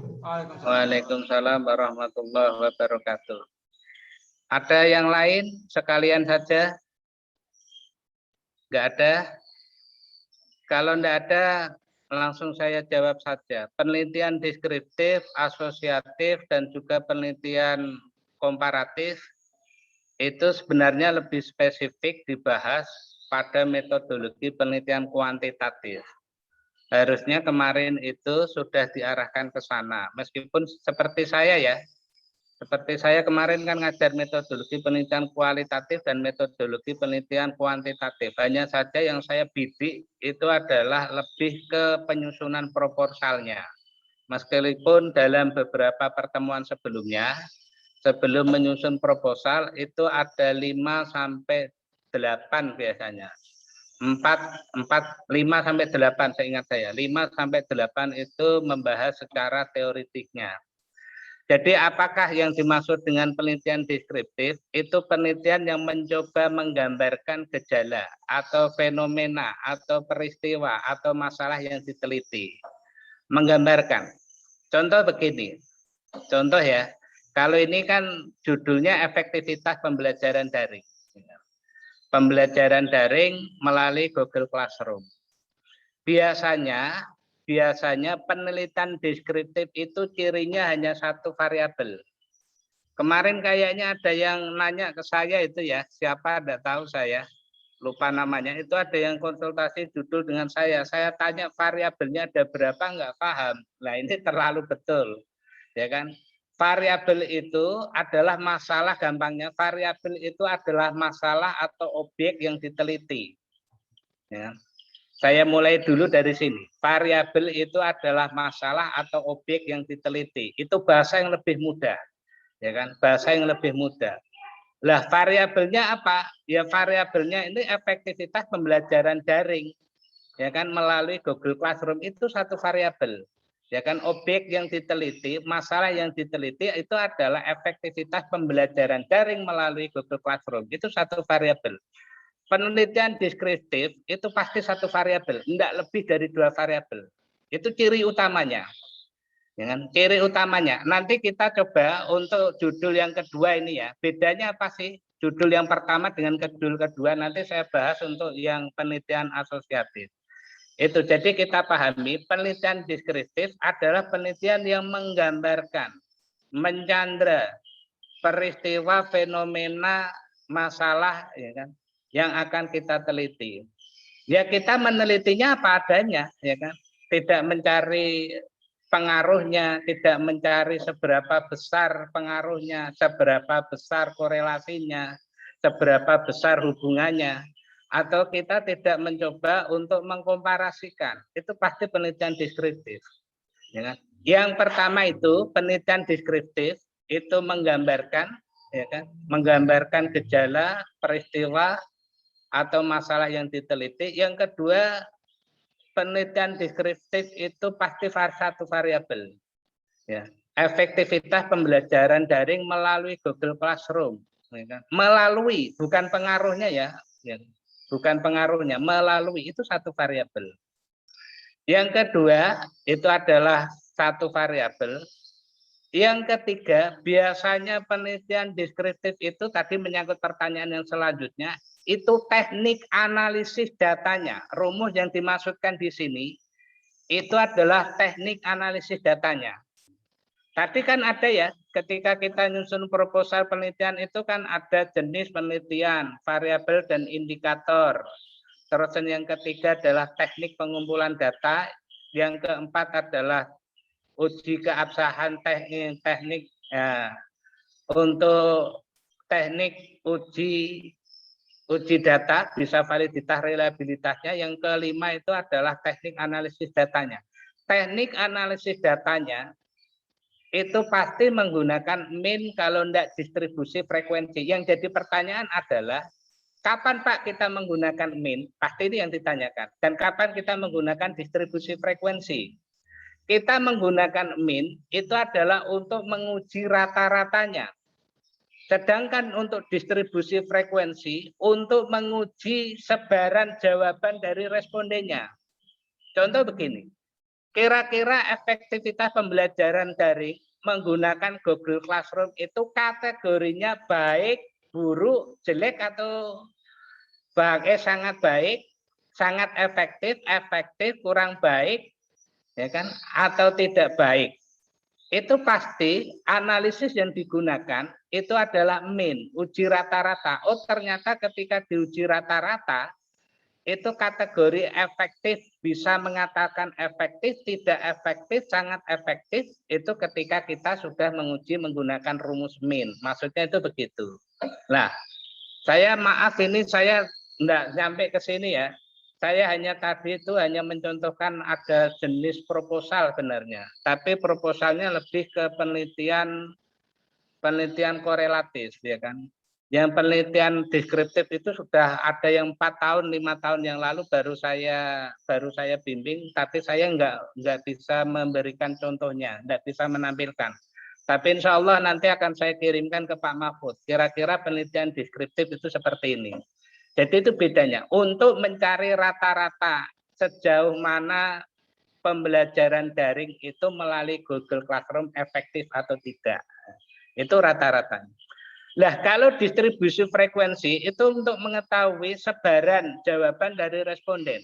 S4: Waalaikumsalam warahmatullahi wabarakatuh. Ada yang lain? Sekalian saja? Enggak ada? Kalau enggak ada, langsung saya jawab saja. Penelitian deskriptif, asosiatif, dan juga penelitian komparatif itu sebenarnya lebih spesifik dibahas pada metodologi penelitian kuantitatif. Harusnya kemarin itu sudah diarahkan ke sana. Meskipun seperti saya kemarin kan ngajar metodologi penelitian kualitatif dan metodologi penelitian kuantitatif. Hanya saja yang saya bidik itu adalah lebih ke penyusunan proposalnya. Meskipun dalam beberapa pertemuan sebelumnya, sebelum menyusun proposal itu ada 5 sampai 8 biasanya. 5 sampai 8 seingat saya. 5 sampai 8 itu membahas secara teoritiknya. Jadi apakah yang dimaksud dengan penelitian deskriptif? Itu penelitian yang mencoba menggambarkan gejala atau fenomena atau peristiwa atau masalah yang diteliti. Menggambarkan. Contoh begini. Contoh ya, kalau ini kan judulnya efektivitas pembelajaran daring. Pembelajaran daring melalui Google Classroom. Biasanya penelitian deskriptif itu cirinya hanya satu variabel. Kemarin kayaknya ada yang nanya ke saya itu ya, siapa tidak tahu saya, lupa namanya, itu ada yang konsultasi judul dengan saya tanya variabelnya ada berapa, nggak paham. Nah ini terlalu betul, ya kan? Variabel itu adalah masalah, gampangnya variabel itu adalah masalah atau objek yang diteliti. Ya. Saya mulai dulu dari sini. Variabel itu adalah masalah atau objek yang diteliti. Itu bahasa yang lebih mudah, ya kan? Bahasa yang lebih mudah. Lah variabelnya apa? Ya variabelnya ini efektivitas pembelajaran daring, ya kan, melalui Google Classroom itu satu variabel. Ya kan, objek yang diteliti, masalah yang diteliti itu adalah efektivitas pembelajaran daring melalui Google Classroom. Itu satu variabel. Penelitian deskriptif itu pasti satu variabel, tidak lebih dari 2 variabel. Itu ciri utamanya. Ya kan? Ciri utamanya. Nanti kita coba untuk judul yang kedua ini ya. Bedanya apa sih? Judul yang pertama dengan judul kedua nanti saya bahas untuk yang penelitian asosiatif. Itu jadi kita pahami penelitian deskriptif adalah penelitian yang menggambarkan, mencandra peristiwa, fenomena, masalah, ya kan, yang akan kita teliti. Ya kita menelitinya apa adanya, ya kan, tidak mencari pengaruhnya, tidak mencari seberapa besar pengaruhnya, seberapa besar korelasinya, seberapa besar hubungannya. Atau kita tidak mencoba untuk mengkomparasikan, itu pasti penelitian deskriptif. Ya kan? Yang pertama itu penelitian deskriptif itu menggambarkan, ya kan, menggambarkan gejala, peristiwa atau masalah yang diteliti. Yang kedua penelitian deskriptif itu pasti satu variabel. Ya, efektivitas pembelajaran daring melalui Google Classroom. Ya kan? Melalui, bukan pengaruhnya ya. Bukan pengaruhnya, melalui itu satu variabel. Yang kedua itu adalah satu variabel. Yang ketiga, biasanya penelitian deskriptif itu tadi menyangkut pertanyaan yang selanjutnya, itu teknik analisis datanya. Rumus yang dimaksudkan di sini itu adalah teknik analisis datanya. Tadi kan ada ya, ketika kita nyusun proposal penelitian itu kan ada jenis penelitian, variabel dan indikator. Terus yang ketiga adalah teknik pengumpulan data. Yang keempat adalah uji keabsahan teknik ya, untuk teknik uji data bisa validitas reliabilitasnya. Yang kelima itu adalah teknik analisis datanya. Teknik analisis datanya itu pasti menggunakan mean kalau tidak distribusi frekuensi. Yang jadi pertanyaan adalah kapan Pak kita menggunakan mean? Pasti ini yang ditanyakan. Dan kapan kita menggunakan distribusi frekuensi? Kita menggunakan mean itu adalah untuk menguji rata-ratanya. Sedangkan untuk distribusi frekuensi untuk menguji sebaran jawaban dari respondennya. Contoh begini. Kira-kira efektivitas pembelajaran daring menggunakan Google Classroom itu kategorinya baik, buruk, jelek atau sangat baik, sangat efektif, kurang baik, ya kan, atau tidak baik, itu pasti analisis yang digunakan itu adalah mean, uji rata-rata. Oh, ternyata ketika diuji rata-rata itu kategori efektif, bisa mengatakan efektif, tidak efektif, sangat efektif, itu ketika kita sudah menguji menggunakan rumus mean. Maksudnya itu begitu. Nah, saya maaf ini saya enggak sampai ke sini ya. Saya hanya tadi itu hanya mencontohkan ada jenis proposal sebenarnya, tapi proposalnya lebih ke penelitian korelatif, ya kan. Yang penelitian deskriptif itu sudah ada yang 4 tahun, 5 tahun yang lalu baru saya bimbing, tapi saya nggak bisa memberikan contohnya, nggak bisa menampilkan. Tapi insya Allah nanti akan saya kirimkan ke Pak Mahfud. Kira-kira penelitian deskriptif itu seperti ini. Jadi itu bedanya. Untuk mencari rata-rata sejauh mana pembelajaran daring itu melalui Google Classroom efektif atau tidak. Itu rata-ratanya. Nah, kalau distribusi frekuensi itu untuk mengetahui sebaran jawaban dari responden.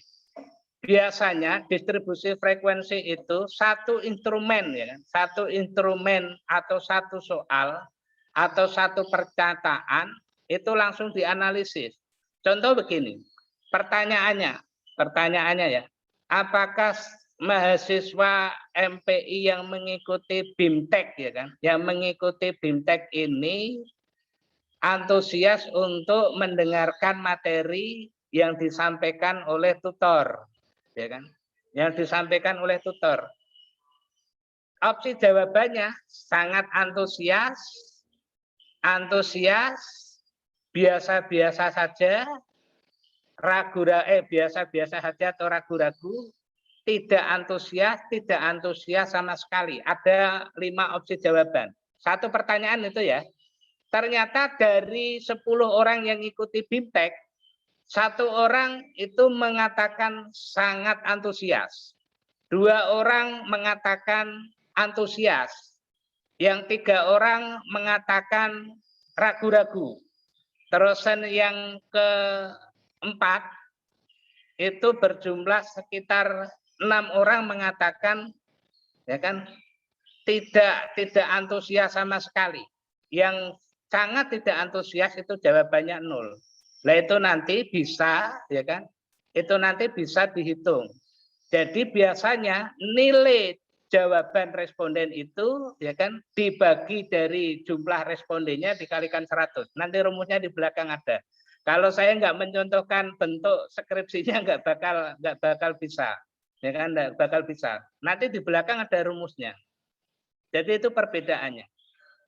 S4: Biasanya distribusi frekuensi itu satu instrumen, ya kan? Satu instrumen atau satu soal atau satu pernyataan itu langsung dianalisis. Contoh begini, pertanyaannya ya, apakah mahasiswa MPI yang mengikuti BIMTEK, ya kan, yang mengikuti BIMTEK ini antusias untuk mendengarkan materi yang disampaikan oleh tutor, ya kan, yang disampaikan oleh tutor. Opsi jawabannya sangat antusias, biasa-biasa saja, biasa-biasa saja atau ragu-ragu, tidak antusias sama sekali. Ada 5 opsi jawaban. Satu pertanyaan itu ya. Ternyata dari 10 orang yang ikuti BIMTEK, 1 orang itu mengatakan sangat antusias. 2 orang mengatakan antusias. Yang 3 orang mengatakan ragu-ragu. Terus yang keempat itu berjumlah sekitar 6 orang mengatakan, ya kan, tidak antusias sama sekali. Yang sangat tidak antusias itu jawabannya 0. Nah itu nanti bisa, ya kan, itu nanti bisa dihitung. Jadi biasanya nilai jawaban responden itu, ya kan, dibagi dari jumlah respondennya dikalikan 100. Nanti rumusnya di belakang ada. Kalau saya nggak mencontohkan bentuk skripsinya nggak bakal bisa, ya kan, nggak bakal bisa. Nanti di belakang ada rumusnya. Jadi itu perbedaannya.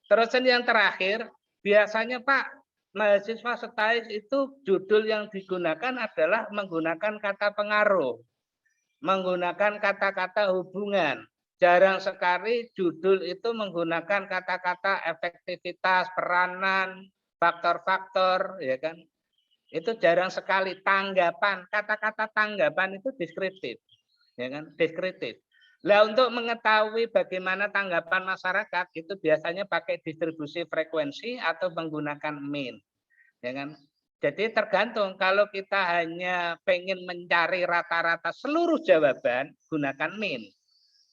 S4: Terus yang terakhir, biasanya Pak, mahasiswa STAIS itu judul yang digunakan adalah menggunakan kata pengaruh, menggunakan kata-kata hubungan. Jarang sekali judul itu menggunakan kata-kata efektivitas, peranan, faktor-faktor, ya kan. Itu jarang sekali. Tanggapan, kata-kata tanggapan itu deskriptif, ya kan, deskriptif. Nah, untuk mengetahui bagaimana tanggapan masyarakat itu biasanya pakai distribusi frekuensi atau menggunakan mean, ya kan. Jadi tergantung, kalau kita hanya pengen mencari rata-rata seluruh jawaban, gunakan mean.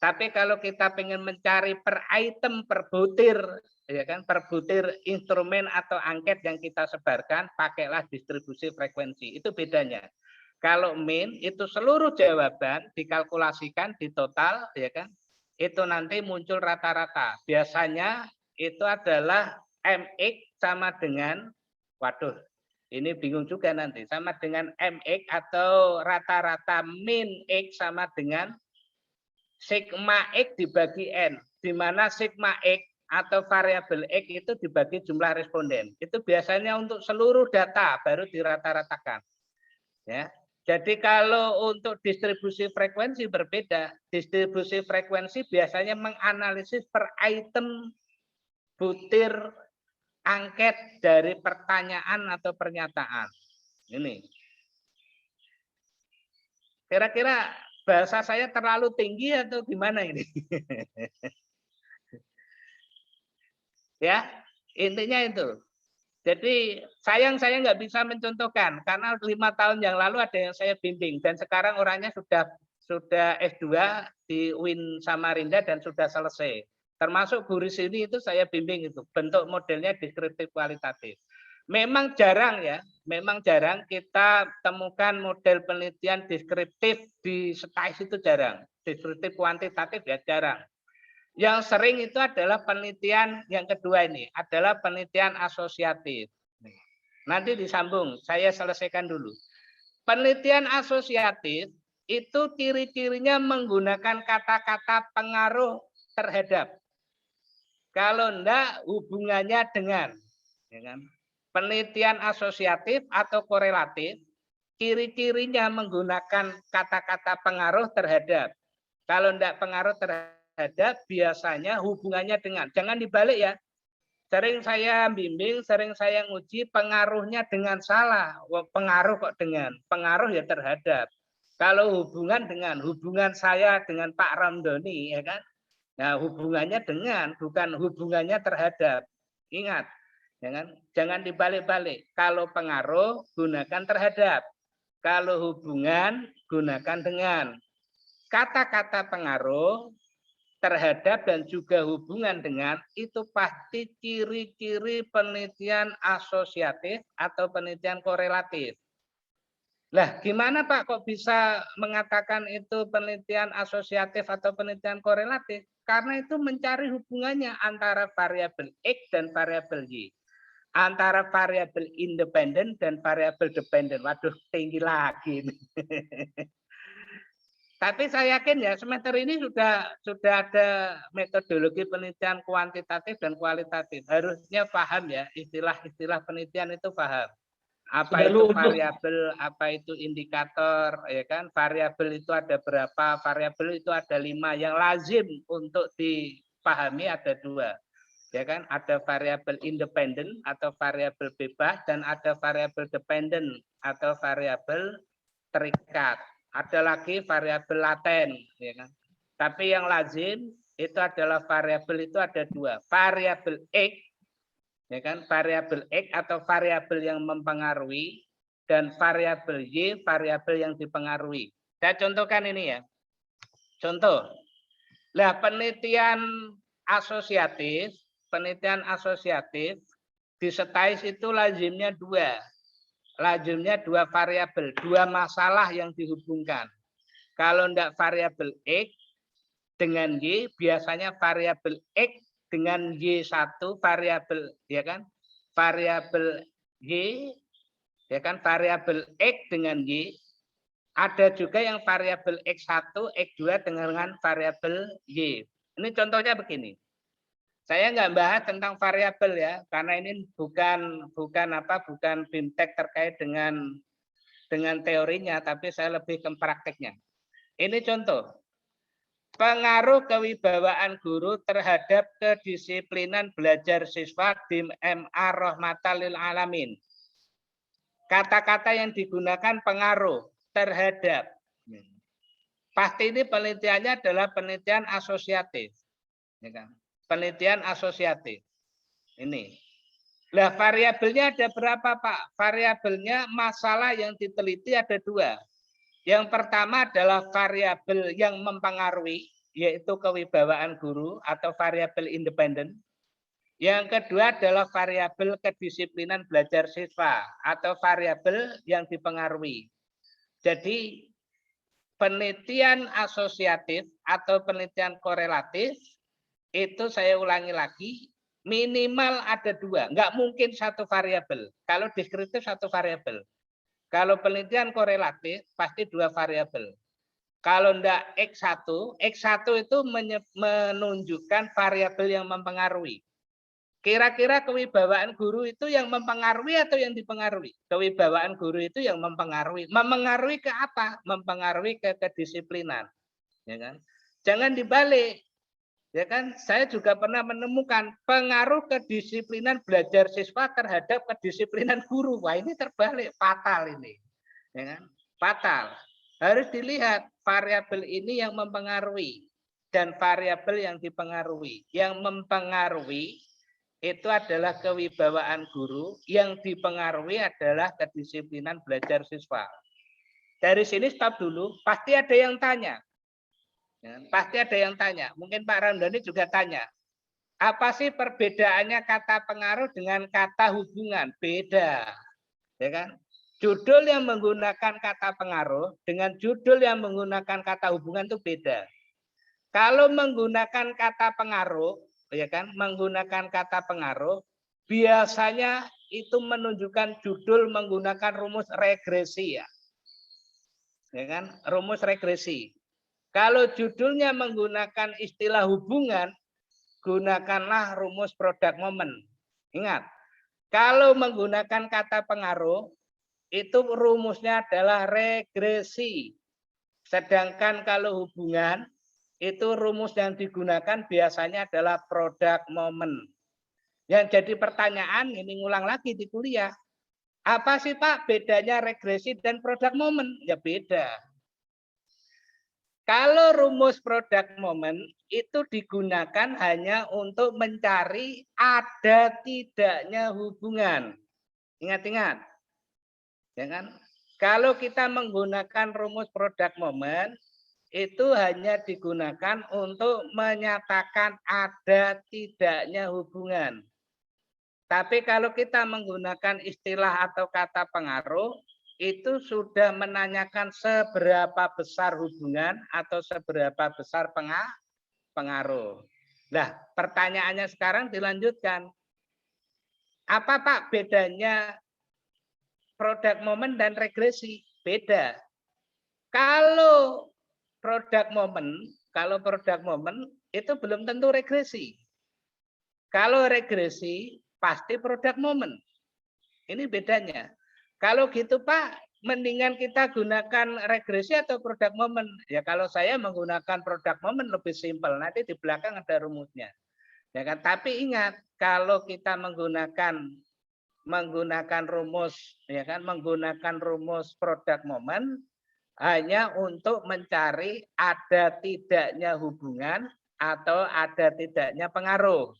S4: Tapi kalau kita pengen mencari per item, per butir, ya kan, per butir instrumen atau angket yang kita sebarkan, pakailah distribusi frekuensi. Itu bedanya. Kalau mean itu seluruh jawaban dikalkulasikan di total, ya kan, itu nanti muncul rata-rata. Biasanya itu adalah MX sama dengan, waduh, ini bingung juga nanti, sama dengan MX atau rata-rata min X sama dengan sigma X dibagi N, di mana sigma X atau variabel X itu dibagi jumlah responden. Itu biasanya untuk seluruh data baru dirata-ratakan. Ya. Jadi kalau untuk distribusi frekuensi berbeda. Distribusi frekuensi biasanya menganalisis per item butir angket dari pertanyaan atau pernyataan. Ini. Kira-kira bahasa saya terlalu tinggi atau gimana ini? Ya, intinya itu. Jadi sayang saya nggak bisa mencontohkan karena 5 tahun yang lalu ada yang saya bimbing dan sekarang orangnya sudah sudah S2 di UIN Samarinda dan sudah selesai. Termasuk Bu Risini itu saya bimbing itu, bentuk modelnya deskriptif kualitatif. Memang jarang ya, memang jarang kita temukan model penelitian deskriptif di STAIS itu jarang. Deskriptif kuantitatif ya jarang. Yang sering itu adalah penelitian yang kedua ini, adalah penelitian asosiatif. Nanti disambung, saya selesaikan dulu. Penelitian asosiatif itu ciri-cirinya menggunakan kata-kata pengaruh terhadap. Kalau enggak hubungannya dengan. Ya kan? Penelitian asosiatif atau korelatif, ciri-cirinya menggunakan kata-kata pengaruh terhadap. Kalau enggak pengaruh terhadap, biasanya hubungannya dengan. Jangan dibalik ya. Sering saya bimbing, sering saya nguji pengaruhnya dengan salah. Pengaruh kok dengan? Pengaruh ya terhadap. Kalau hubungan dengan, hubungan saya dengan Pak Ramdhani, ya kan? Nah, hubungannya dengan, bukan hubungannya terhadap. Ingat, ya kan? Jangan dibalik-balik. Kalau pengaruh, gunakan terhadap. Kalau hubungan, gunakan dengan. Kata-kata pengaruh, terhadap dan juga hubungan dengan itu pasti ciri-ciri penelitian asosiatif atau penelitian korelatif. Lah, gimana Pak kok bisa mengatakan itu penelitian asosiatif atau penelitian korelatif? Karena itu mencari hubungannya antara variabel X dan variabel Y. Antara variabel independen dan variabel dependen. Waduh, tinggi lagi. Tapi saya yakin ya semester ini sudah ada metodologi penelitian kuantitatif dan kualitatif. Harusnya paham ya istilah-istilah penelitian itu paham. Apa itu variabel, apa itu indikator, ya kan? Variabel itu ada berapa? Variabel itu ada 5. Yang lazim untuk dipahami ada 2. Ya kan? Ada variabel independen atau variabel bebas dan ada variabel dependen atau variabel terikat. Ada lagi variabel laten, ya kan? Tapi yang lazim itu adalah variabel itu ada 2, variabel X, ya kan? Variabel X atau variabel yang mempengaruhi dan variabel Y, variabel yang dipengaruhi. Saya contohkan ini ya. Contoh, lah penelitian asosiatif di STAIS itu lazimnya 2. Lazimnya 2 variabel, 2 masalah yang dihubungkan. Kalau enggak variabel X dengan Y, biasanya variabel X dengan Y1 variabel, ya kan? Variabel Y, ya kan? Variabel X dengan Y. Ada juga yang variabel X1, X2 dengan variabel Y. Ini contohnya begini. Saya nggak bahas tentang variabel ya, karena ini bukan BIMTEK terkait dengan teorinya, tapi saya lebih ke prakteknya. Ini contoh. Pengaruh kewibawaan guru terhadap kedisiplinan belajar siswa di MA Rahmatan lil Alamin. Kata-kata yang digunakan pengaruh terhadap. Pasti ini penelitiannya adalah penelitian asosiatif. Ya kan? Penelitian asosiatif. Ini. Lah variabelnya ada berapa Pak? Variabelnya masalah yang diteliti ada 2. Yang pertama adalah variabel yang mempengaruhi, yaitu kewibawaan guru atau variabel independen. Yang kedua adalah variabel kedisiplinan belajar siswa atau variabel yang dipengaruhi. Jadi penelitian asosiatif atau penelitian korelatif itu saya ulangi lagi, minimal ada 2. Enggak mungkin 1 variabel. Kalau deskriptif 1 variabel. Kalau penelitian korelatif pasti 2 variabel. Kalau enggak X1 itu menunjukkan variabel yang mempengaruhi. Kira-kira kewibawaan guru itu yang mempengaruhi atau yang dipengaruhi? Kewibawaan guru itu yang mempengaruhi. Mempengaruhi ke apa? Mempengaruhi ke kedisiplinan. Ya kan? Jangan dibalik. Ya kan, saya juga pernah menemukan pengaruh kedisiplinan belajar siswa terhadap kedisiplinan guru. Wah, ini terbalik, fatal ini. Ya kan? Fatal. Harus dilihat variabel ini yang mempengaruhi dan variabel yang dipengaruhi. Yang mempengaruhi itu adalah kewibawaan guru, yang dipengaruhi adalah kedisiplinan belajar siswa. Dari sini stop dulu, pasti ada yang tanya. Ya, pasti ada yang tanya. Mungkin Pak Ramdhani juga tanya. Apa sih perbedaannya kata pengaruh dengan kata hubungan? Beda. Ya kan? Judul yang menggunakan kata pengaruh dengan judul yang menggunakan kata hubungan itu beda. Kalau menggunakan kata pengaruh, ya kan? Menggunakan kata pengaruh, biasanya itu menunjukkan judul menggunakan rumus regresi ya. Ya kan? Rumus regresi. Kalau judulnya menggunakan istilah hubungan, gunakanlah rumus produk momen. Ingat, kalau menggunakan kata pengaruh, itu rumusnya adalah regresi. Sedangkan kalau hubungan, itu rumus yang digunakan biasanya adalah produk momen. Yang jadi pertanyaan, ini ngulang lagi di kuliah. Apa sih Pak bedanya regresi dan produk momen? Ya beda. Kalau rumus produk momen itu digunakan hanya untuk mencari ada tidaknya hubungan. Ingat-ingat. Ya kan? Kalau kita menggunakan rumus produk momen itu hanya digunakan untuk menyatakan ada tidaknya hubungan. Tapi kalau kita menggunakan istilah atau kata pengaruh, itu sudah menanyakan seberapa besar hubungan atau seberapa besar pengaruh. Nah, pertanyaannya sekarang dilanjutkan. Apa Pak bedanya produk momen dan regresi? Beda. Kalau produk momen itu belum tentu regresi. Kalau regresi pasti produk momen. Ini bedanya. Kalau gitu Pak, mendingan kita gunakan regresi atau produk momen. Ya kalau saya menggunakan produk momen lebih simpel. Nanti di belakang ada rumusnya. Ya kan? Tapi ingat, kalau kita menggunakan rumus, ya kan, menggunakan rumus produk momen hanya untuk mencari ada tidaknya hubungan atau ada tidaknya pengaruh.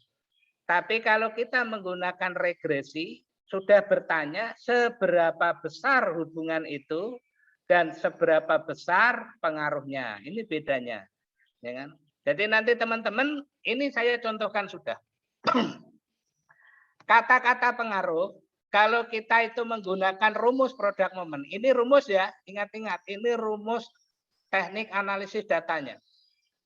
S4: Tapi kalau kita menggunakan regresi, sudah bertanya seberapa besar hubungan itu dan seberapa besar pengaruhnya. Ini bedanya. Ya kan? Jadi nanti teman-teman, ini saya contohkan sudah. Kata-kata pengaruh, kalau kita itu menggunakan rumus produk momen. Ini rumus ya, ingat-ingat. Ini rumus teknik analisis datanya.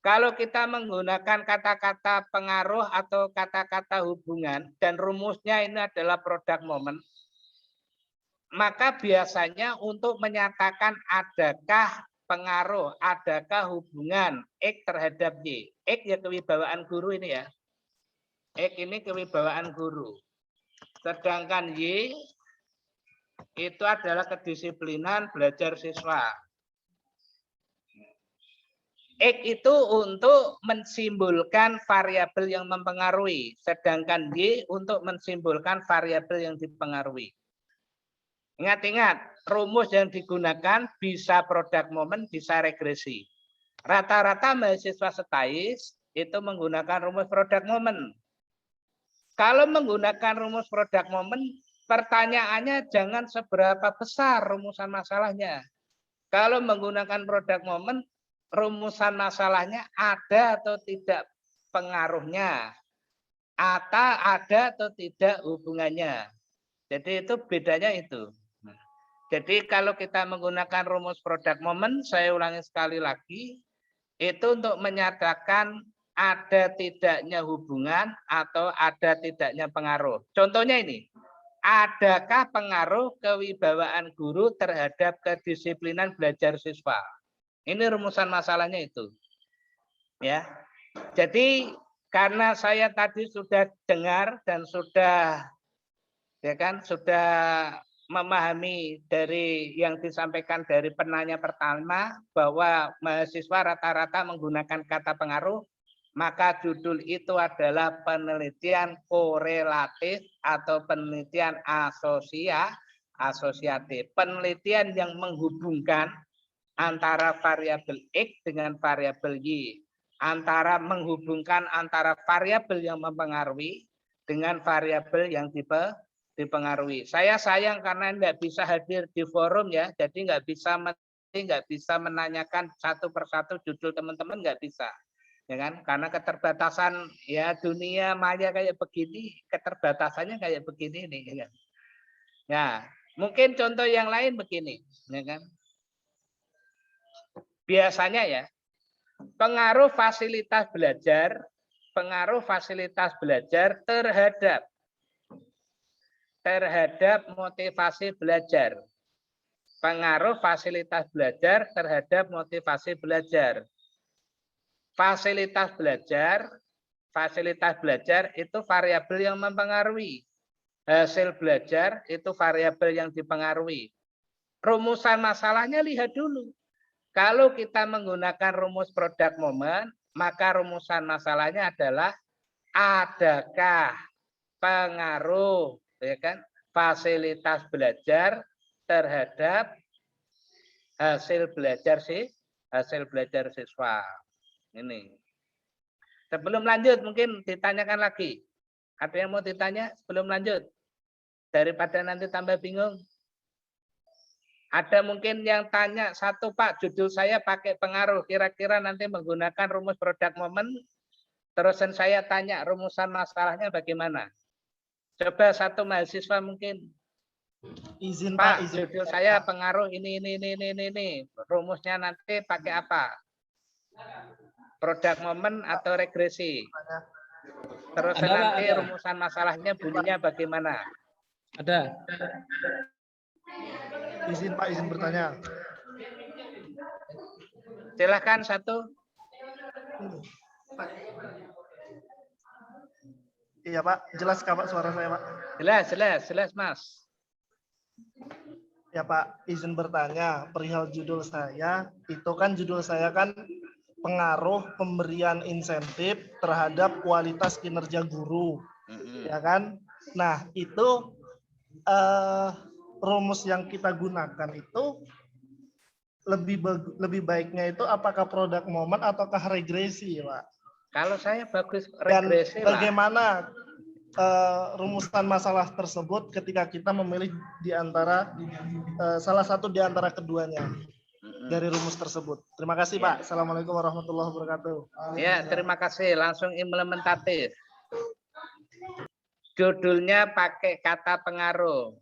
S4: Kalau kita menggunakan kata-kata pengaruh atau kata-kata hubungan dan rumusnya ini adalah produk momen, maka biasanya untuk menyatakan adakah pengaruh, adakah hubungan X terhadap Y. X ya kewibawaan guru ini ya. X ini kewibawaan guru. Sedangkan Y itu adalah kedisiplinan belajar siswa. X itu untuk mensimbolkan variabel yang mempengaruhi, sedangkan Y untuk mensimbolkan variabel yang dipengaruhi. Ingat-ingat, rumus yang digunakan bisa produk momen, bisa regresi. Rata-rata mahasiswa STAIS itu menggunakan rumus produk momen. Kalau menggunakan rumus produk momen, pertanyaannya jangan seberapa besar rumusan masalahnya. Kalau menggunakan produk momen, rumusan masalahnya ada atau tidak pengaruhnya, atau ada atau tidak hubungannya. Jadi itu bedanya itu. Jadi kalau kita menggunakan rumus produk momen, saya ulangi sekali lagi, itu untuk menyatakan ada tidaknya hubungan atau ada tidaknya pengaruh. Contohnya ini, adakah pengaruh kewibawaan guru terhadap kedisiplinan belajar siswa? Ini rumusan masalahnya itu. Ya. Jadi karena saya tadi sudah dengar dan sudah memahami dari yang disampaikan dari penanya pertama bahwa mahasiswa rata-rata menggunakan kata pengaruh, maka judul itu adalah penelitian korelatif atau penelitian asosiatif. Penelitian yang menghubungkan antara variabel X dengan variabel Y, menghubungkan antara variabel yang mempengaruhi dengan variabel yang dipengaruhi. Saya sayang karena tidak bisa hadir di forum ya, jadi nggak bisa nggak bisa menanyakan satu persatu judul teman-teman, nggak bisa. Ya kan? Karena keterbatasan ya dunia maya kayak begini, keterbatasannya kayak begini nih. Ya kan? Ya, mungkin contoh yang lain begini. Ya kan? Biasanya ya, pengaruh fasilitas belajar terhadap motivasi belajar. Pengaruh fasilitas belajar terhadap motivasi belajar. Fasilitas belajar itu variabel yang mempengaruhi. Hasil belajar itu variabel yang dipengaruhi. Rumusan masalahnya lihat dulu. Kalau kita menggunakan rumus product moment, maka rumusan masalahnya adalah adakah pengaruh, ya kan, fasilitas belajar terhadap hasil belajar siswa. Ini. Sebelum lanjut mungkin ditanyakan lagi. Ada yang mau ditanya sebelum lanjut? Daripada nanti tambah bingung. Ada mungkin yang tanya, satu Pak, judul saya pakai pengaruh, kira-kira nanti menggunakan rumus product moment, terusan saya tanya rumusan masalahnya bagaimana? Coba satu mahasiswa mungkin.
S7: Izin
S4: Pak,
S7: izin.
S4: judul saya pengaruh ini. Rumusnya nanti pakai apa? Product moment atau regresi? Terus nanti rumusan masalahnya bunyinya bagaimana?
S3: Ada.
S7: Izin Pak, izin bertanya.
S4: Silakan satu.
S7: Iya Pak, jelas Pak suara saya Pak?
S4: Jelas Mas.
S7: Ya Pak, izin bertanya perihal judul saya. Itu kan judul saya kan pengaruh pemberian insentif terhadap kualitas kinerja guru. Ya kan? Nah, itu rumus yang kita gunakan itu lebih baiknya itu apakah product moment ataukah regresi, Pak?
S4: Kalau saya bagus
S7: Dan
S4: regresi
S7: bagaimana rumusan masalah tersebut ketika kita memilih di antara salah satu di antara keduanya dari rumus tersebut. Terima kasih Pak. Assalamualaikum warahmatullahi wabarakatuh.
S4: Ya, terima kasih. Langsung implementatif. Judulnya pakai kata pengaruh.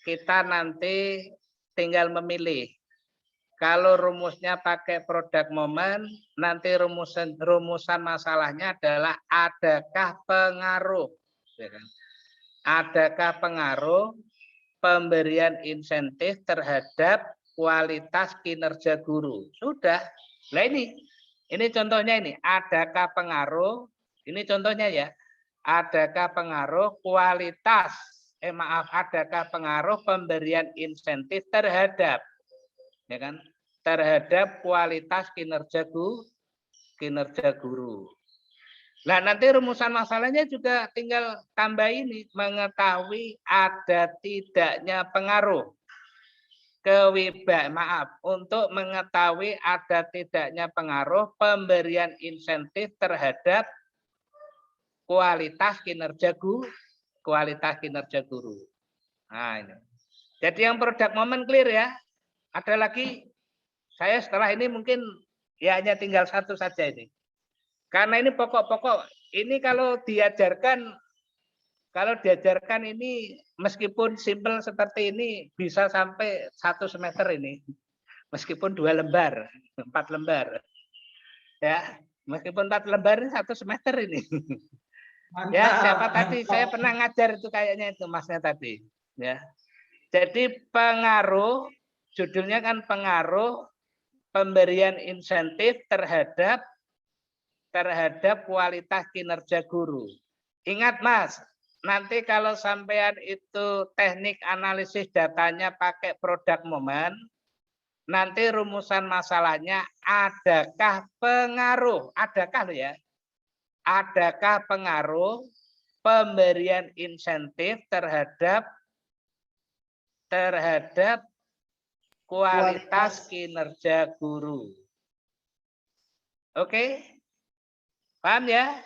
S4: Kita nanti tinggal memilih. Kalau rumusnya pakai product moment, nanti rumusan masalahnya adalah adakah pengaruh. Adakah pengaruh pemberian insentif terhadap kualitas kinerja guru? Sudah. Nah ini contohnya ini. Adakah pengaruh? Ini contohnya ya. Adakah pengaruh kualitas? Adakah pengaruh pemberian insentif terhadap, ya kan? Terhadap kualitas kinerja guru. Nah, nanti rumusan masalahnya juga tinggal tambah ini, mengetahui ada tidaknya pengaruh. Untuk mengetahui ada tidaknya pengaruh pemberian insentif terhadap kualitas kinerja guru. Nah, ini. Jadi yang product moment clear ya. Ada lagi, saya setelah ini mungkin ya hanya tinggal satu saja ini. Karena ini pokok-pokok. Ini kalau diajarkan ini meskipun simple seperti ini bisa sampai 1 semester ini. Meskipun 2 lembar, 4 lembar. Ya, meskipun 4 lembar ini 1 semester ini. Mantap. Ya, siapa tadi? Saya pernah ngajar itu kayaknya itu Masnya tadi. Ya. Jadi pengaruh, judulnya kan pengaruh pemberian insentif terhadap kualitas kinerja guru. Ingat Mas, nanti kalau sampean itu teknik analisis datanya pakai product moment, nanti rumusan masalahnya adakah pengaruh, adakah pengaruh pemberian insentif terhadap kualitas kinerja guru. Oke? Paham ya?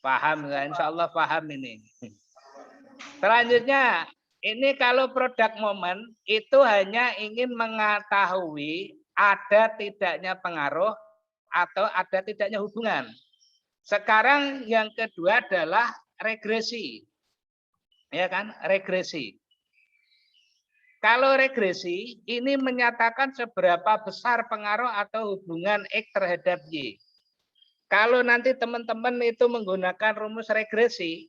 S4: Paham, insya Allah paham ini. Selanjutnya, ini kalau product moment itu hanya ingin mengetahui ada tidaknya pengaruh atau ada tidaknya hubungan. Sekarang yang kedua adalah regresi. Ya kan? Regresi. Kalau regresi ini menyatakan seberapa besar pengaruh atau hubungan X terhadap Y. Kalau nanti teman-teman itu menggunakan rumus regresi,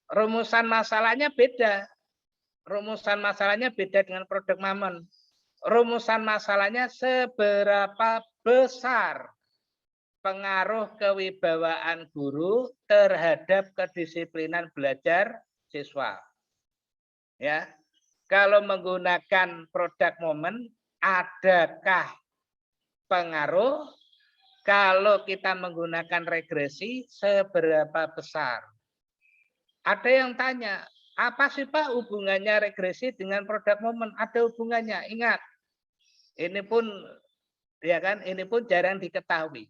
S4: rumusan masalahnya beda. Rumusan masalahnya beda dengan produk Mammon. Rumusan masalahnya seberapa besar pengaruh kewibawaan guru terhadap kedisiplinan belajar siswa. Ya, kalau menggunakan produk Mammon, adakah pengaruh? Kalau kita menggunakan regresi, seberapa besar? Ada yang tanya, apa sih Pak hubungannya regresi dengan produk Mammon? Ada hubungannya. Ingat, ini pun ya kan, ini pun jarang diketahui.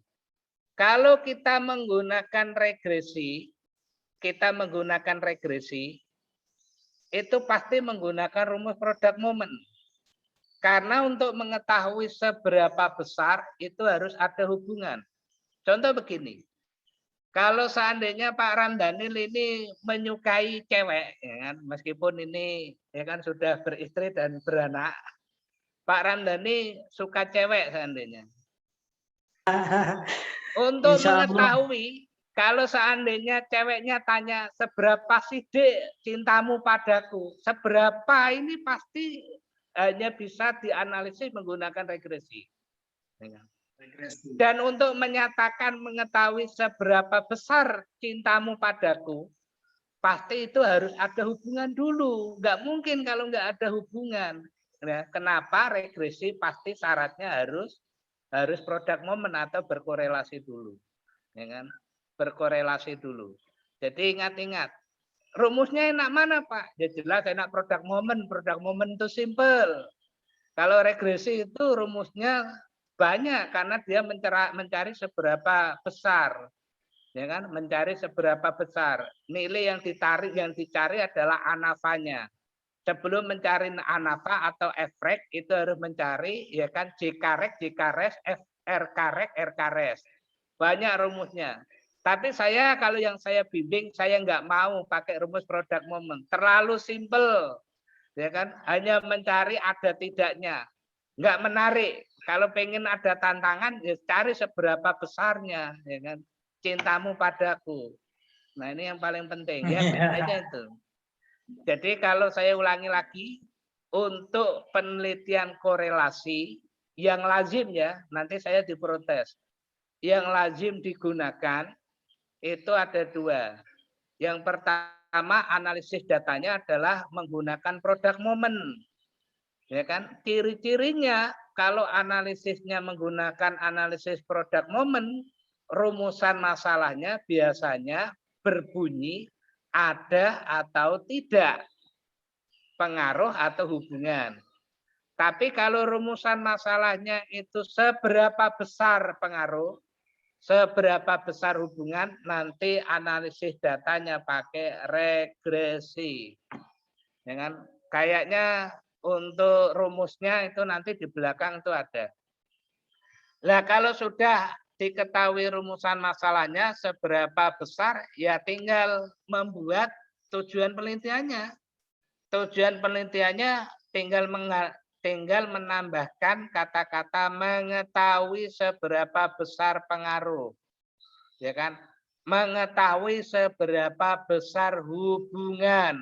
S4: Kalau kita menggunakan regresi, itu pasti menggunakan rumus produk Mammon. Karena untuk mengetahui seberapa besar itu harus ada hubungan. Contoh begini, kalau seandainya Pak Ramdhanil ini menyukai cewek, ya kan, meskipun ini ya kan sudah beristri dan beranak, Pak Ramdhani suka cewek seandainya. Untuk mengetahui, kalau seandainya ceweknya tanya seberapa sih Dek cintamu padaku, seberapa ini pasti hanya bisa dianalisis menggunakan regresi. Dan untuk menyatakan mengetahui seberapa besar cintamu padaku, pasti itu harus ada hubungan dulu. Nggak mungkin kalau nggak ada hubungan. Nah, kenapa regresi pasti syaratnya harus produk Mammon atau berkorelasi dulu. Ya kan? Berkorelasi dulu. Jadi ingat-ingat. Rumusnya enak mana Pak? Ya jelas enak produk Mammon. Produk Mammon itu simple. Kalau regresi itu rumusnya banyak karena dia mencari seberapa besar. Ya kan? Mencari seberapa besar. Nilai yang dicari adalah anafanya. Sebelum mencari anafa atau efrek itu harus mencari ya kan J karek, J kares, R karek, R kares. Banyak rumusnya. Tapi kalau yang saya bimbing, saya nggak mau pakai rumus produk Mammon. Terlalu simple. Ya kan? Hanya mencari ada tidaknya. Nggak menarik. Kalau pengen ada tantangan, ya cari seberapa besarnya. Ya kan? Cintamu padaku. Nah ini yang paling penting. Ya aja itu. Jadi kalau saya ulangi lagi, untuk penelitian korelasi yang lazim ya, nanti saya diprotes. Yang lazim digunakan itu ada dua. Yang pertama analisis datanya adalah menggunakan produk Mammon. Ya kan? Ciri-cirinya kalau analisisnya menggunakan analisis produk Mammon, rumusan masalahnya biasanya berbunyi ada atau tidak pengaruh atau hubungan. Tapi kalau rumusan masalahnya itu seberapa besar pengaruh, seberapa besar hubungan, nanti analisis datanya pakai regresi. Dengan kayaknya untuk rumusnya itu nanti di belakang itu ada. Nah, kalau sudah diketahui rumusan masalahnya seberapa besar, ya tinggal membuat tujuan penelitiannya. Tujuan penelitiannya tinggal menambahkan kata-kata mengetahui seberapa besar pengaruh. Ya kan? Mengetahui seberapa besar hubungan.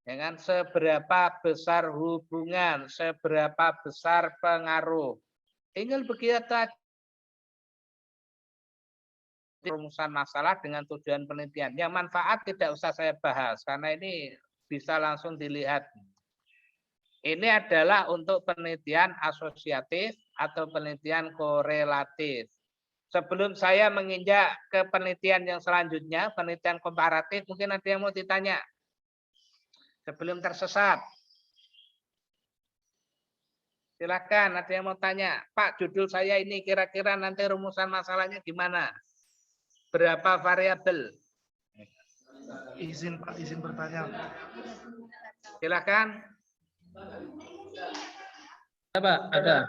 S4: Ya kan? Seberapa besar hubungan, seberapa besar pengaruh. Tinggal begitu aja. Rumusan masalah dengan tujuan penelitian. Yang manfaat tidak usah saya bahas karena ini bisa langsung dilihat. Ini adalah untuk penelitian asosiatif atau penelitian korelatif. Sebelum saya menginjak ke penelitian yang selanjutnya, penelitian komparatif, mungkin ada yang mau ditanya. Sebelum tersesat. Silakan, ada yang mau tanya. Pak, judul saya ini kira-kira nanti rumusan masalahnya gimana? Berapa variabel?
S7: Izin Pak, izin bertanya.
S4: Silakan.
S3: Pak, ada.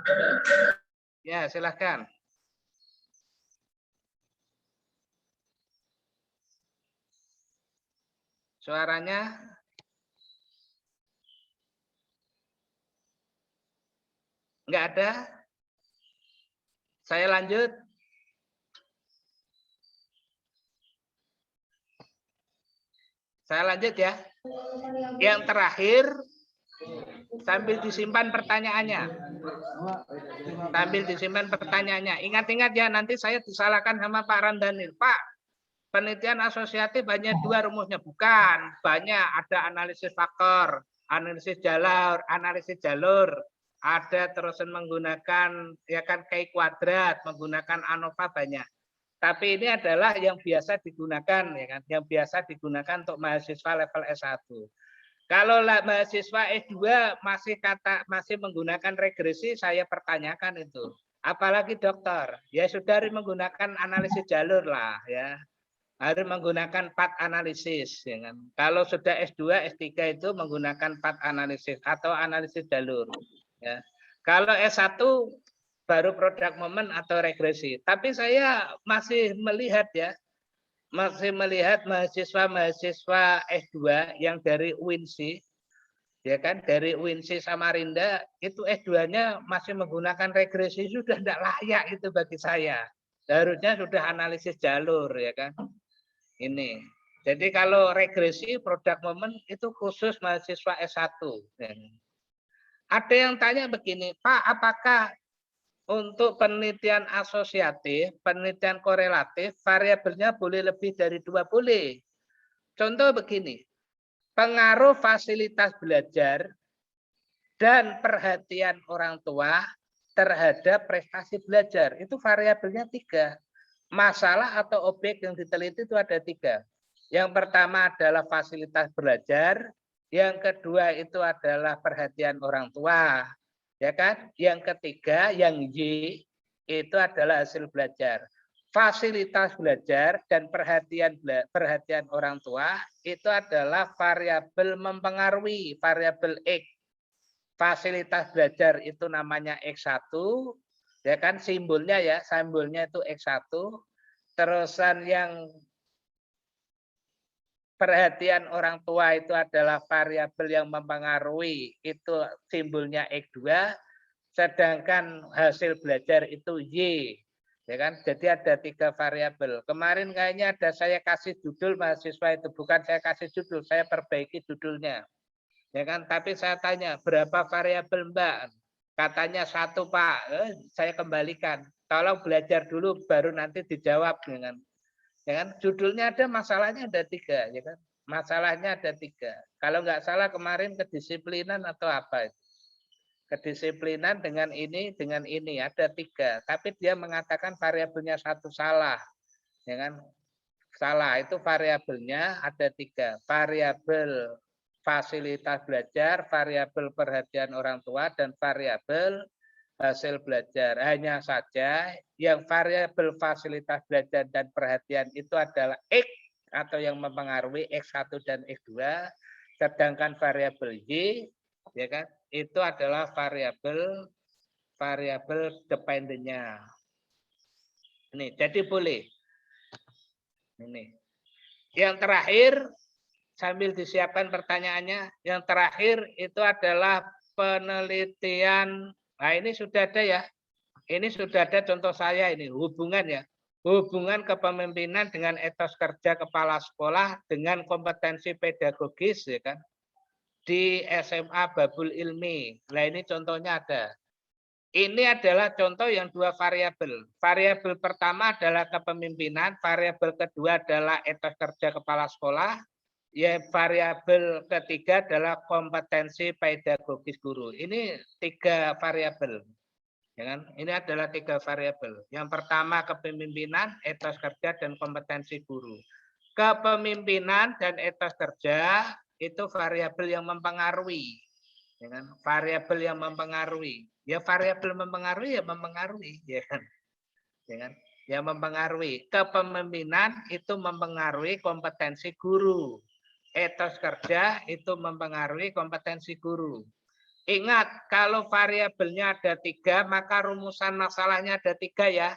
S4: Ya, silahkan. Suaranya nggak ada. Saya lanjut. Saya lanjut ya. Yang terakhir, sambil disimpan pertanyaannya. Sambil disimpan pertanyaannya. Ingat-ingat ya, nanti saya disalahkan sama Pak Ramdhanil. Pak, penelitian asosiatif hanya 2 rumusnya. Bukan, banyak. Ada analisis faktor, analisis jalur, ada terusan menggunakan ya kan Ki kuadrat, menggunakan ANOVA banyak. Tapi ini adalah yang biasa digunakan ya kan, yang biasa digunakan untuk mahasiswa level S1. Kalau mahasiswa S2 masih menggunakan regresi, saya pertanyakan itu. Apalagi dokter, ya sudah harus menggunakan analisis jalur lah ya. Harus menggunakan path analisis ya kan. Kalau sudah S2, S3 itu menggunakan path analisis atau analisis jalur ya. Kalau S1 baru product moment atau regresi. Tapi saya masih melihat ya, mahasiswa S2 yang dari UINSI, ya kan, dari UINSI Samarinda, itu S2-nya masih menggunakan regresi, sudah tidak layak itu bagi saya. Harusnya sudah analisis jalur, ya kan. Ini. Jadi kalau regresi, product moment itu khusus mahasiswa S1. Ya. Ada yang tanya begini, Pak, apakah untuk penelitian asosiatif, penelitian korelatif, variabelnya boleh lebih dari 2? Boleh. Contoh begini, pengaruh fasilitas belajar dan perhatian orang tua terhadap prestasi belajar. Itu variabelnya 3. Masalah atau objek yang diteliti itu ada 3. Yang pertama adalah fasilitas belajar, yang kedua itu adalah perhatian orang tua. Ya kan? Yang ketiga, yang Y itu adalah hasil belajar. Fasilitas belajar dan perhatian orang tua itu adalah variabel mempengaruhi, variabel X. Fasilitas belajar itu namanya X1, ya kan, simbolnya ya, simbolnya itu X1. Terusan yang perhatian orang tua itu adalah variabel yang mempengaruhi, itu simbolnya X2, sedangkan hasil belajar itu Y. Ya kan? Jadi ada 3 variabel. Kemarin kayaknya ada saya kasih judul mahasiswa itu, bukan saya kasih judul, saya perbaiki judulnya. Ya kan? Tapi saya tanya, berapa variabel Mbak? Katanya 1 Pak. Saya kembalikan. Tolong belajar dulu baru nanti dijawab dengan. Ya kan? Judulnya ada, masalahnya ada 3, ya kan? Masalahnya ada 3. Kalau nggak salah kemarin kedisiplinan atau apa itu? Kedisiplinan dengan ini ada 3. Tapi dia mengatakan variabelnya 1 salah, ya kan? Salah, itu variabelnya ada 3. Variabel fasilitas belajar, variabel perhatian orang tua, dan variabel hasil belajar. Hanya saja yang variabel fasilitas belajar dan perhatian itu adalah X atau yang mempengaruhi X1 dan X2, sedangkan variabel Y ya kan, itu adalah variabel dependennya. Ini jadi boleh. Ini. Yang terakhir sambil disiapkan pertanyaannya, yang terakhir itu adalah penelitian. Nah, ini sudah ada ya. Ini sudah ada contoh saya ini, hubungan ya. Hubungan kepemimpinan dengan etos kerja kepala sekolah dengan kompetensi pedagogis ya kan. Di SMA Babul Ilmi. Nah, ini contohnya ada. Ini adalah contoh yang 2 variabel. Variabel pertama adalah kepemimpinan, variabel kedua adalah etos kerja kepala sekolah. Ya, variabel ketiga adalah kompetensi pedagogis guru. Ini 3 variabel. Ya kan? Ini adalah 3 variabel. Yang pertama kepemimpinan, etos kerja, dan kompetensi guru. Kepemimpinan dan etos kerja itu variabel yang mempengaruhi. Ya kan? Variabel yang mempengaruhi. Ya variabel mempengaruhi ya mempengaruhi. Ya kan? Ya kan? Yang mempengaruhi. Kepemimpinan itu mempengaruhi kompetensi guru. Etos kerja itu mempengaruhi kompetensi guru. Ingat, kalau variabelnya ada 3, maka rumusan masalahnya ada 3 ya.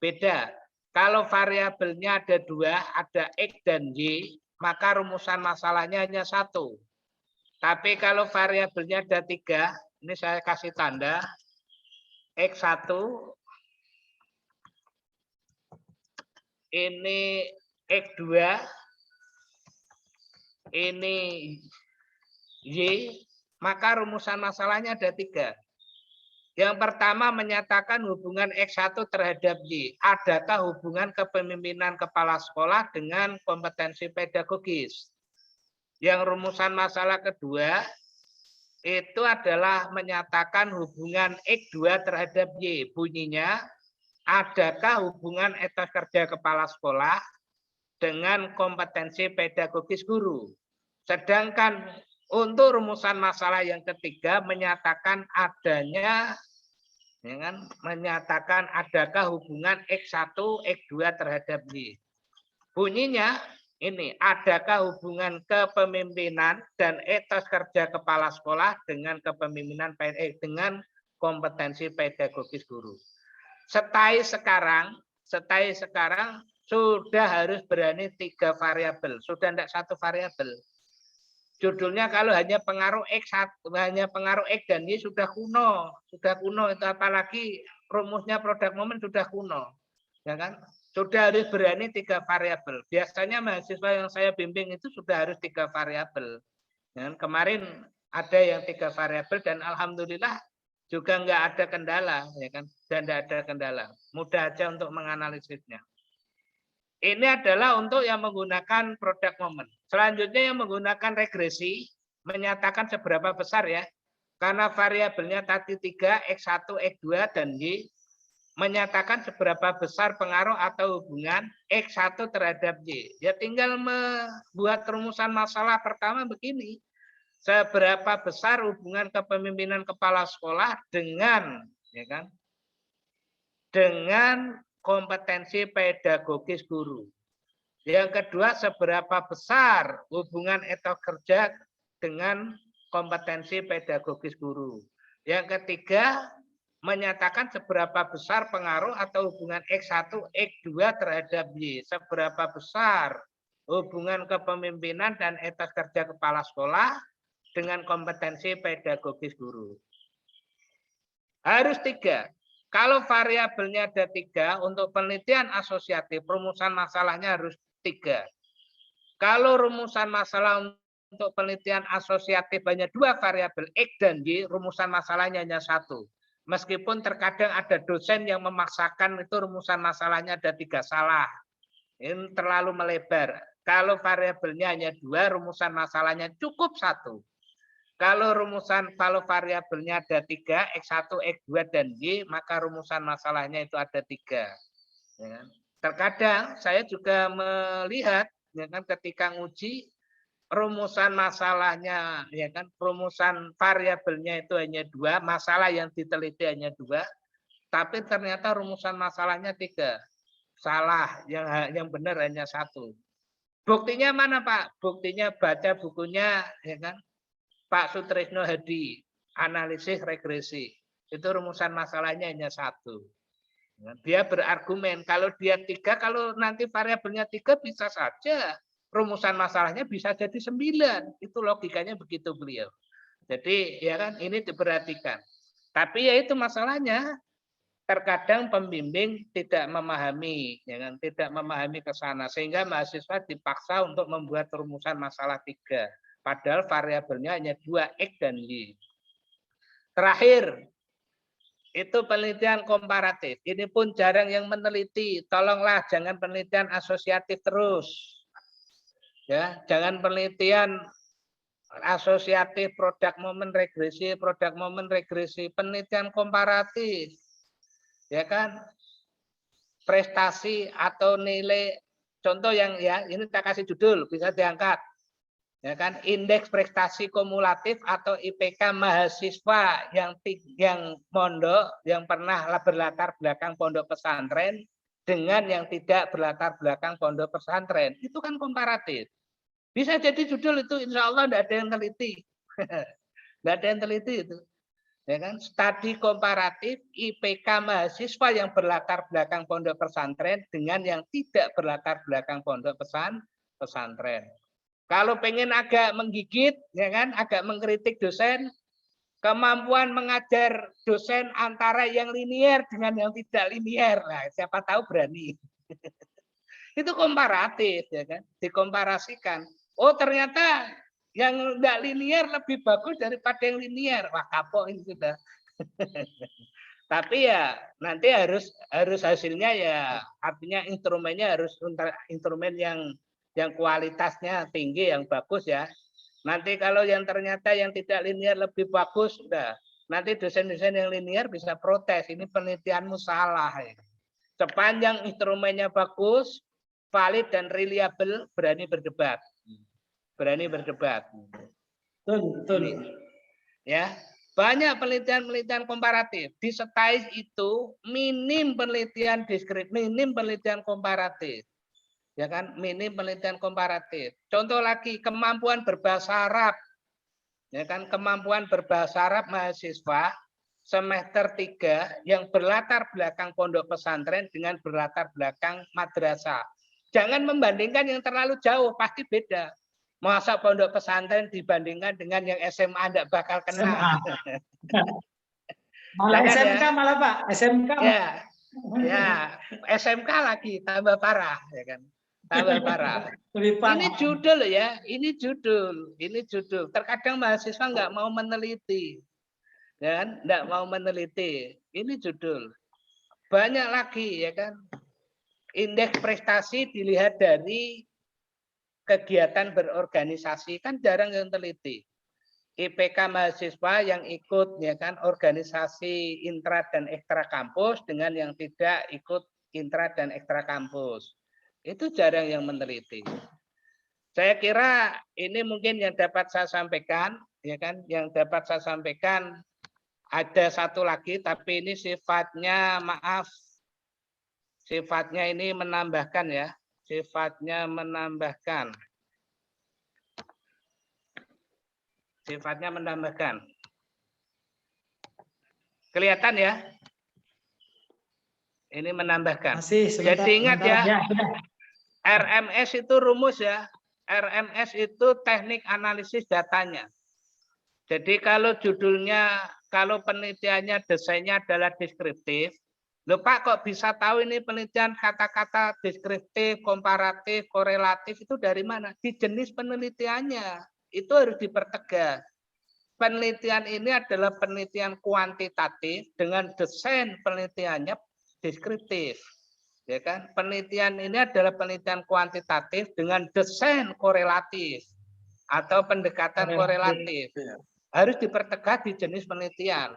S4: Beda. Kalau variabelnya ada 2, ada X dan Y, maka rumusan masalahnya hanya 1. Tapi kalau variabelnya ada 3, ini saya kasih tanda. X1, ini X2, ini Y, maka rumusan masalahnya ada 3. Yang pertama menyatakan hubungan X1 terhadap Y. Adakah hubungan kepemimpinan kepala sekolah dengan kompetensi pedagogis? Yang rumusan masalah kedua itu adalah menyatakan hubungan X2 terhadap Y. Bunyinya, adakah hubungan etos kerja kepala sekolah dengan kompetensi pedagogis guru? Sedangkan untuk rumusan masalah yang ketiga menyatakan adanya, ya kan, menyatakan adakah hubungan X1, X2 terhadap Y. Bunyinya ini, adakah hubungan kepemimpinan dan etos kerja kepala sekolah dengan kepemimpinan dengan kompetensi pedagogis guru. Setai sekarang sudah harus berani 3 variabel, sudah tidak 1 variabel. Judulnya kalau hanya pengaruh X1, hanya pengaruh X dan Y sudah kuno itu, apalagi rumusnya produk momen sudah kuno, ya kan? Sudah harus berani 3 variabel. Biasanya mahasiswa yang saya bimbing itu sudah harus 3 variabel. Ya kan? Kemarin ada yang 3 variabel dan alhamdulillah juga nggak ada kendala, ya kan? Dan nggak ada kendala, mudah aja untuk menganalisisnya. Ini adalah untuk yang menggunakan produk momen. Selanjutnya yang menggunakan regresi, menyatakan seberapa besar ya. Karena variabelnya tadi 3, X1, X2, dan Y, menyatakan seberapa besar pengaruh atau hubungan X1 terhadap Y. Ya tinggal membuat rumusan masalah pertama begini. Seberapa besar hubungan kepemimpinan kepala sekolah dengan, ya kan, dengan kompetensi pedagogis guru. Yang kedua, seberapa besar hubungan etos kerja dengan kompetensi pedagogis guru. Yang ketiga, menyatakan seberapa besar pengaruh atau hubungan X1, X2 terhadap Y. Seberapa besar hubungan kepemimpinan dan etos kerja kepala sekolah dengan kompetensi pedagogis guru. Harus 3. Kalau variabelnya ada 3, untuk penelitian asosiatif, rumusan masalahnya harus 3. Kalau rumusan masalah untuk penelitian asosiatif hanya 2 variabel, X dan Y, rumusan masalahnya hanya 1. Meskipun terkadang ada dosen yang memaksakan itu rumusan masalahnya ada 3, salah. Ini terlalu melebar. Kalau variabelnya hanya 2, rumusan masalahnya cukup 1. Kalau variabelnya ada 3, X1, X2, dan Y, maka rumusan masalahnya itu ada 3. Ya. Terkadang saya juga melihat, ya kan, ketika nguji, rumusan masalahnya, ya kan, rumusan variabelnya itu hanya 2, masalah yang diteliti hanya 2, tapi ternyata rumusan masalahnya 3. Salah, yang benar hanya 1. Buktinya mana Pak? Buktinya baca bukunya, ya kan, Pak Sutrisno Hadi, analisis regresi. Itu rumusan masalahnya hanya 1. Dia berargumen, kalau dia 3, kalau nanti variabelnya 3 bisa saja rumusan masalahnya bisa jadi 9. Itu logikanya begitu beliau. Jadi ya kan, ini diperhatikan. Tapi ya itu masalahnya, terkadang pembimbing tidak memahami, ya kan, tidak memahami ke sana, sehingga mahasiswa dipaksa untuk membuat rumusan masalah 3. Padahal variabelnya hanya 2, X dan Y. Terakhir, itu penelitian komparatif. Ini pun jarang yang meneliti. Tolonglah jangan penelitian asosiatif terus. Ya, jangan penelitian asosiatif produk momen regresi, penelitian komparatif. Ya kan? Prestasi atau nilai, contoh yang ya ini kita kasih judul, bisa diangkat. Ya kan, indeks prestasi kumulatif atau IPK mahasiswa yang pondok, yang pernah berlatar belakang pondok pesantren dengan yang tidak berlatar belakang pondok pesantren, itu kan komparatif. Bisa jadi judul itu, insya Allah tidak ada yang teliti. Nggak ada yang teliti itu. Ya kan? Studi komparatif IPK mahasiswa yang berlatar belakang pondok pesantren dengan yang tidak berlatar belakang pondok pesantren. Kalau pengen agak menggigit, ya kan, agak mengkritik dosen, kemampuan mengajar dosen antara yang linier dengan yang tidak linier. Nah, siapa tahu berani. Itu komparatif, ya kan? Dikomparasikan. Oh, ternyata yang tidak linier lebih bagus daripada yang linier. Wah, kapok ini sudah. Tapi ya nanti harus hasilnya ya, artinya instrumennya harus instrumen yang kualitasnya tinggi, yang bagus ya. Nanti kalau yang ternyata yang tidak linier lebih bagus, sudah. Nanti dosen-dosen yang linier bisa protes, ini penelitianmu salah. Ya. Sepanjang instrumennya bagus, valid dan reliable, berani berdebat. Berani berdebat.
S1: Betul.
S4: Ya, banyak penelitian-penelitian komparatif. Di STAIS itu minim penelitian deskriptif, minim penelitian komparatif. Ya kan, minim penelitian komparatif. Contoh lagi, kemampuan berbahasa Arab. Ya kan, kemampuan berbahasa Arab mahasiswa semester 3 yang berlatar belakang pondok pesantren dengan berlatar belakang madrasah. Jangan membandingkan yang terlalu jauh, pasti beda. Masa pondok pesantren dibandingkan dengan yang SMA tidak bakal kena.
S1: Malah
S4: Ya kan,
S1: SMK
S4: ya?
S1: malah Pak, SMK.
S4: Ya, SMK lagi tambah parah, ya kan? Tambah parah. Ini judul ya, ini judul. Terkadang mahasiswa nggak mau meneliti, ya kan? Nggak mau meneliti. Ini judul. Banyak lagi, ya kan? Indeks prestasi dilihat dari kegiatan berorganisasi, kan jarang yang teliti. IPK mahasiswa yang ikut, ya kan, organisasi intra dan ekstra kampus dengan yang tidak ikut intra dan ekstra kampus. Itu jarang yang meneliti. Saya kira ini mungkin yang dapat saya sampaikan, ya kan, yang dapat saya sampaikan. Ada satu lagi, tapi ini sifatnya, maaf, sifatnya ini menambahkan ya, sifatnya menambahkan. Sifatnya menambahkan. Kelihatan ya? Ini menambahkan.
S1: Masih sebentar,
S4: jadi ingat
S1: sebentar,
S4: ya, RMS itu rumus ya. RMS itu teknik analisis datanya. Jadi kalau judulnya, kalau penelitiannya, desainnya adalah deskriptif, loh Pak kok bisa tahu ini penelitian kata-kata deskriptif, komparatif, korelatif itu dari mana? Di jenis penelitiannya. Itu harus dipertegas. Penelitian ini adalah penelitian kuantitatif dengan desain penelitiannya deskriptif. Ya kan? Penelitian ini adalah penelitian kuantitatif dengan desain korelatif atau pendekatan korelatif. Harus dipertegas di jenis penelitian.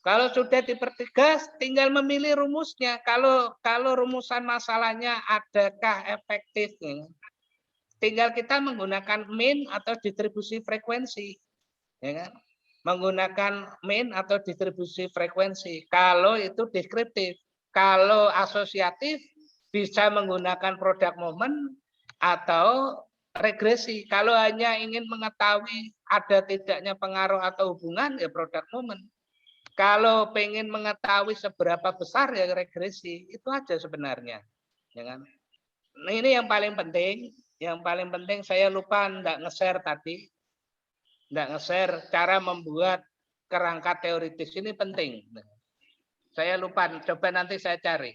S4: Kalau sudah dipertegas, tinggal memilih rumusnya. Kalau rumusan masalahnya adakah efektif, tinggal kita menggunakan mean atau distribusi frekuensi, ya kan? Menggunakan mean atau distribusi frekuensi. Kalau itu deskriptif, kalau asosiatif bisa menggunakan produk momen atau regresi. Kalau hanya ingin mengetahui ada tidaknya pengaruh atau hubungan, ya produk momen. Kalau pengen mengetahui seberapa besar, ya regresi. Itu aja sebenarnya, ya kan? Nah, ini yang paling penting. Yang paling penting saya lupa enggak nge-share tadi. Enggak nge-share cara membuat kerangka teoritis, ini penting. Saya lupa, coba nanti saya cari.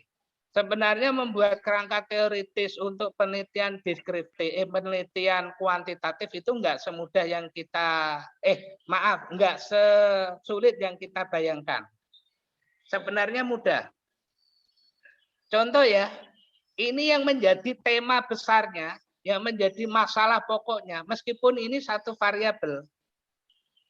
S4: Sebenarnya membuat kerangka teoritis untuk penelitian deskriptif, penelitian kuantitatif itu enggak semudah yang kita, enggak sesulit yang kita bayangkan. Sebenarnya mudah. Contoh ya, ini yang menjadi tema besarnya, yang menjadi masalah pokoknya, meskipun ini satu variabel.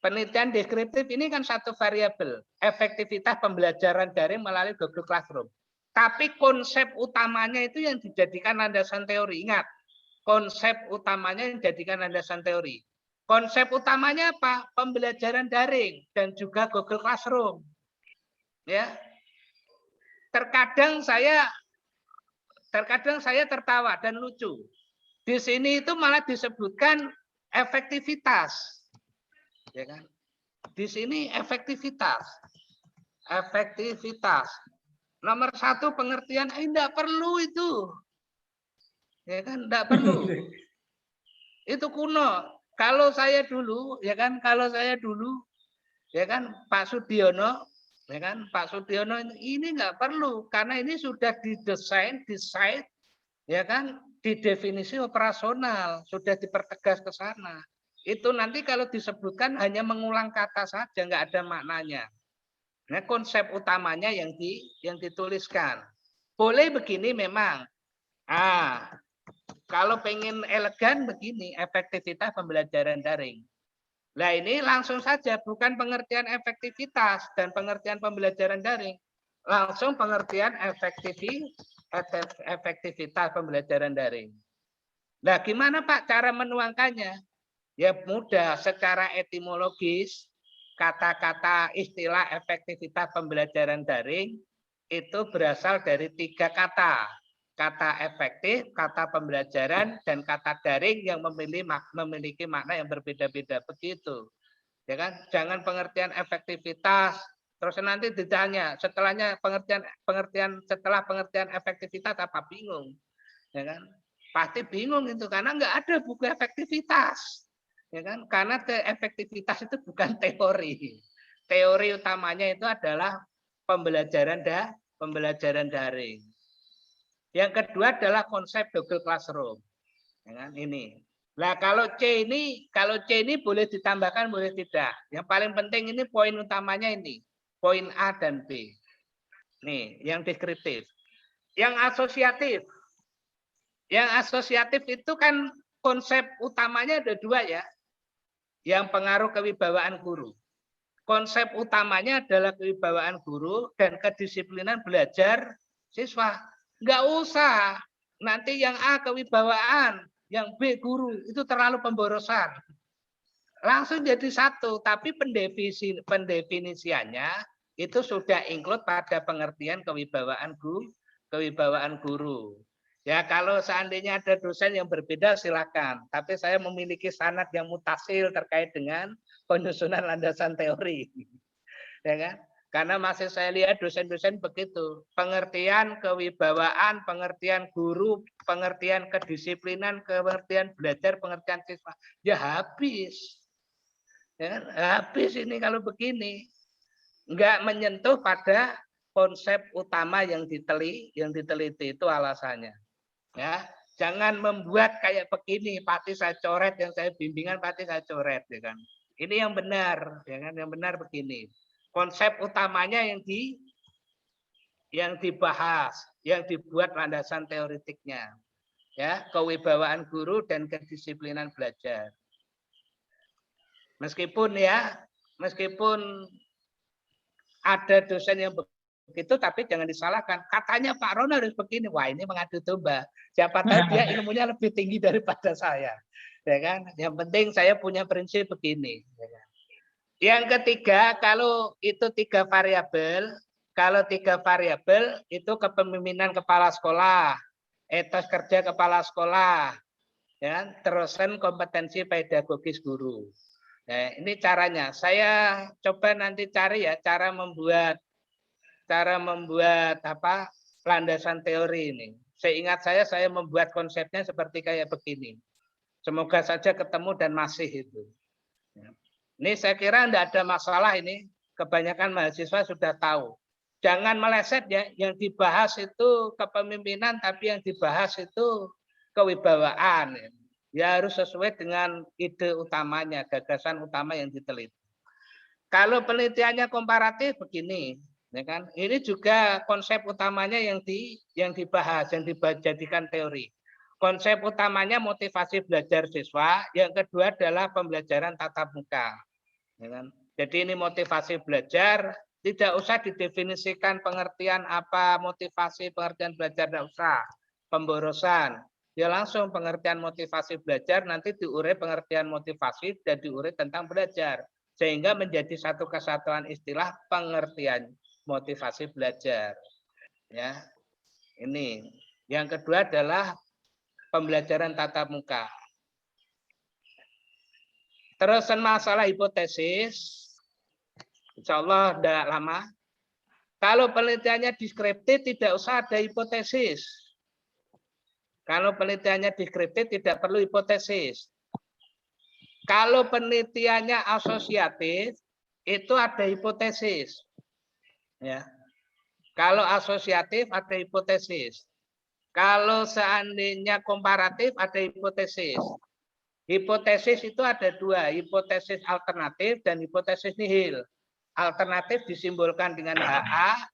S4: Penelitian deskriptif ini kan satu variabel, efektivitas pembelajaran daring melalui Google Classroom. Tapi konsep utamanya itu yang dijadikan landasan teori. Ingat, konsep utamanya yang dijadikan landasan teori. Konsep utamanya apa? Pembelajaran daring dan juga Google Classroom. Ya. Terkadang saya tertawa dan lucu. Di sini itu malah disebutkan efektivitas. Ya kan? Di sini efektivitas. Efektivitas. Nomor 1 pengertian, enggak perlu itu. Ya kan, enggak perlu. Itu kuno. Kalau saya dulu, ya kan, ya kan, Pak Sudiono, ya kan, Pak Sudiono ini enggak perlu karena ini sudah didesain, ya kan, didefinisi operasional, sudah dipertegas ke sana. Itu nanti kalau disebutkan hanya mengulang kata saja, enggak ada maknanya. Nah, konsep utamanya yang dituliskan. Boleh begini memang. Kalau pengen elegan begini, efektivitas pembelajaran daring. Nah, ini langsung saja, bukan pengertian efektivitas dan pengertian pembelajaran daring. Langsung pengertian efektivitas pembelajaran daring. Nah, gimana Pak cara menuangkannya? Ya mudah, secara etimologis, kata-kata istilah efektivitas pembelajaran daring itu berasal dari 3 kata. Kata efektif, kata pembelajaran, dan kata daring yang memiliki makna yang berbeda-beda begitu. Ya kan? Jangan pengertian efektivitas terus nanti ditanya setelahnya setelah pengertian efektivitas apa, bingung. Ya kan? Pasti bingung itu karena nggak ada buku efektivitas. Ya kan? Karena efektivitas itu bukan teori. Teori utamanya itu adalah pembelajaran daring. Yang kedua adalah konsep Google Classroom. Ya kan? Ini. Nah, kalau C ini boleh ditambahkan, boleh tidak. Yang paling penting ini poin utamanya ini. Poin A dan B. Nih, yang deskriptif. Yang asosiatif. Yang asosiatif itu kan konsep utamanya ada 2 ya. Yang pengaruh kewibawaan guru. Konsep utamanya adalah kewibawaan guru dan kedisiplinan belajar siswa. Enggak usah. Nanti yang A kewibawaan, yang B guru, itu terlalu pemborosan. Langsung jadi satu, tapi pendefinisiannya itu sudah include pada pengertian kewibawaan guru. Ya, kalau seandainya ada dosen yang berbeda silakan, tapi saya memiliki sanad yang mutasil terkait dengan penyusunan landasan teori. Ya kan? Karena masih saya lihat dosen-dosen begitu. Pengertian kewibawaan, pengertian guru, pengertian kedisiplinan, pengertian belajar, pengertian siswa. Ya habis. Ya kan? Habis ini kalau begini. Enggak menyentuh pada konsep utama yang diteliti itu alasannya. Ya, jangan membuat kayak begini, pasti saya coret, yang saya bimbingan pasti saya coret, ya kan. Ini yang benar, ya kan? Yang benar begini. Konsep utamanya yang dibahas, yang dibuat landasan teoritiknya. Ya, kewibawaan guru dan kedisiplinan belajar. Meskipun ada dosen yang begitu, tapi jangan disalahkan. Katanya Pak Ron harus begini. Wah, ini mengadu domba. Siapa tahu dia ilmunya lebih tinggi daripada saya. Ya kan? Yang penting saya punya prinsip begini. Ya kan? Yang ketiga, kalau itu 3 variabel, itu kepemimpinan kepala sekolah, etos kerja kepala sekolah, ya, terusan kompetensi pedagogis guru. Nah, ini caranya. Saya coba nanti cari ya cara membuat landasan teori ini. Seingat saya membuat konsepnya seperti kayak begini. Semoga saja ketemu dan masih itu. Ini saya kira tidak ada masalah ini. Kebanyakan mahasiswa sudah tahu. Jangan meleset ya. Yang dibahas itu kepemimpinan, tapi yang dibahas itu kewibawaan. Ya harus sesuai dengan ide utamanya, gagasan utama yang diteliti. Kalau penelitiannya komparatif begini, ya kan? Ini juga konsep utamanya yang dibahas, yang dijadikan teori. Konsep utamanya motivasi belajar siswa, yang kedua adalah pembelajaran tatap muka. Ya kan? Jadi ini motivasi belajar, tidak usah didefinisikan pengertian apa motivasi, pengertian belajar, tidak usah. Pemborosan. Ya langsung pengertian motivasi belajar, nanti diurai pengertian motivasi dan diurai tentang belajar. Sehingga menjadi satu kesatuan istilah pengertian motivasi belajar. Ya, ini. Yang kedua adalah pembelajaran tatap muka. Terus masalah hipotesis. Insya Allah tidak lama. Kalau penelitiannya deskriptif tidak usah ada hipotesis. Kalau penelitiannya deskriptif tidak perlu hipotesis. Kalau penelitiannya asosiatif itu ada hipotesis. Ya. Kalau asosiatif ada hipotesis. Kalau seandainya komparatif ada hipotesis. Hipotesis itu ada dua, hipotesis alternatif dan hipotesis nihil. Alternatif disimbolkan dengan HA,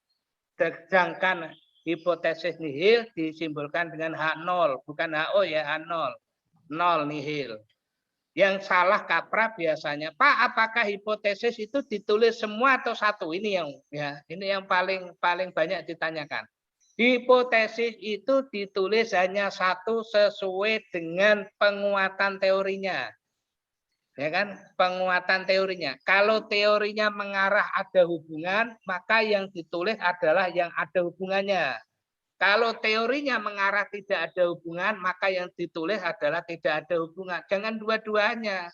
S4: sedangkan hipotesis nihil disimbolkan dengan H0, bukan HO ya, H0. 0 nihil. Yang salah kaprah biasanya, Pak, apakah hipotesis itu ditulis semua atau satu? Ini yang paling banyak ditanyakan. Hipotesis itu ditulis hanya satu sesuai dengan penguatan teorinya. Ya kan? Penguatan teorinya. Kalau teorinya mengarah ada hubungan, maka yang ditulis adalah yang ada hubungannya. Kalau teorinya mengarah tidak ada hubungan, maka yang ditulis adalah tidak ada hubungan. Jangan dua-duanya.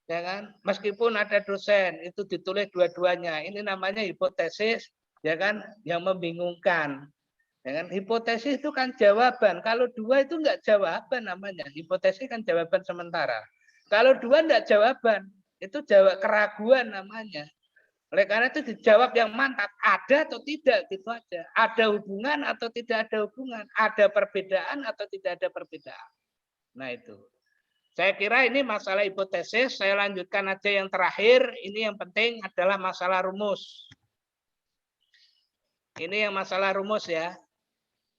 S4: Ya kan? Meskipun ada dosen, itu ditulis dua-duanya. Ini namanya hipotesis, ya kan, yang membingungkan. Ya kan? Hipotesis itu kan jawaban. Kalau dua itu enggak jawaban namanya. Hipotesis kan jawaban sementara. Kalau dua enggak jawaban, itu jawab keraguan namanya. Oleh karena itu dijawab yang mantap, ada atau tidak, gitu aja. Ada hubungan atau tidak ada hubungan, ada perbedaan atau tidak ada perbedaan. Nah itu. Saya kira ini masalah hipotesis, saya lanjutkan aja yang terakhir, ini yang penting adalah masalah rumus. Ini yang masalah rumus ya.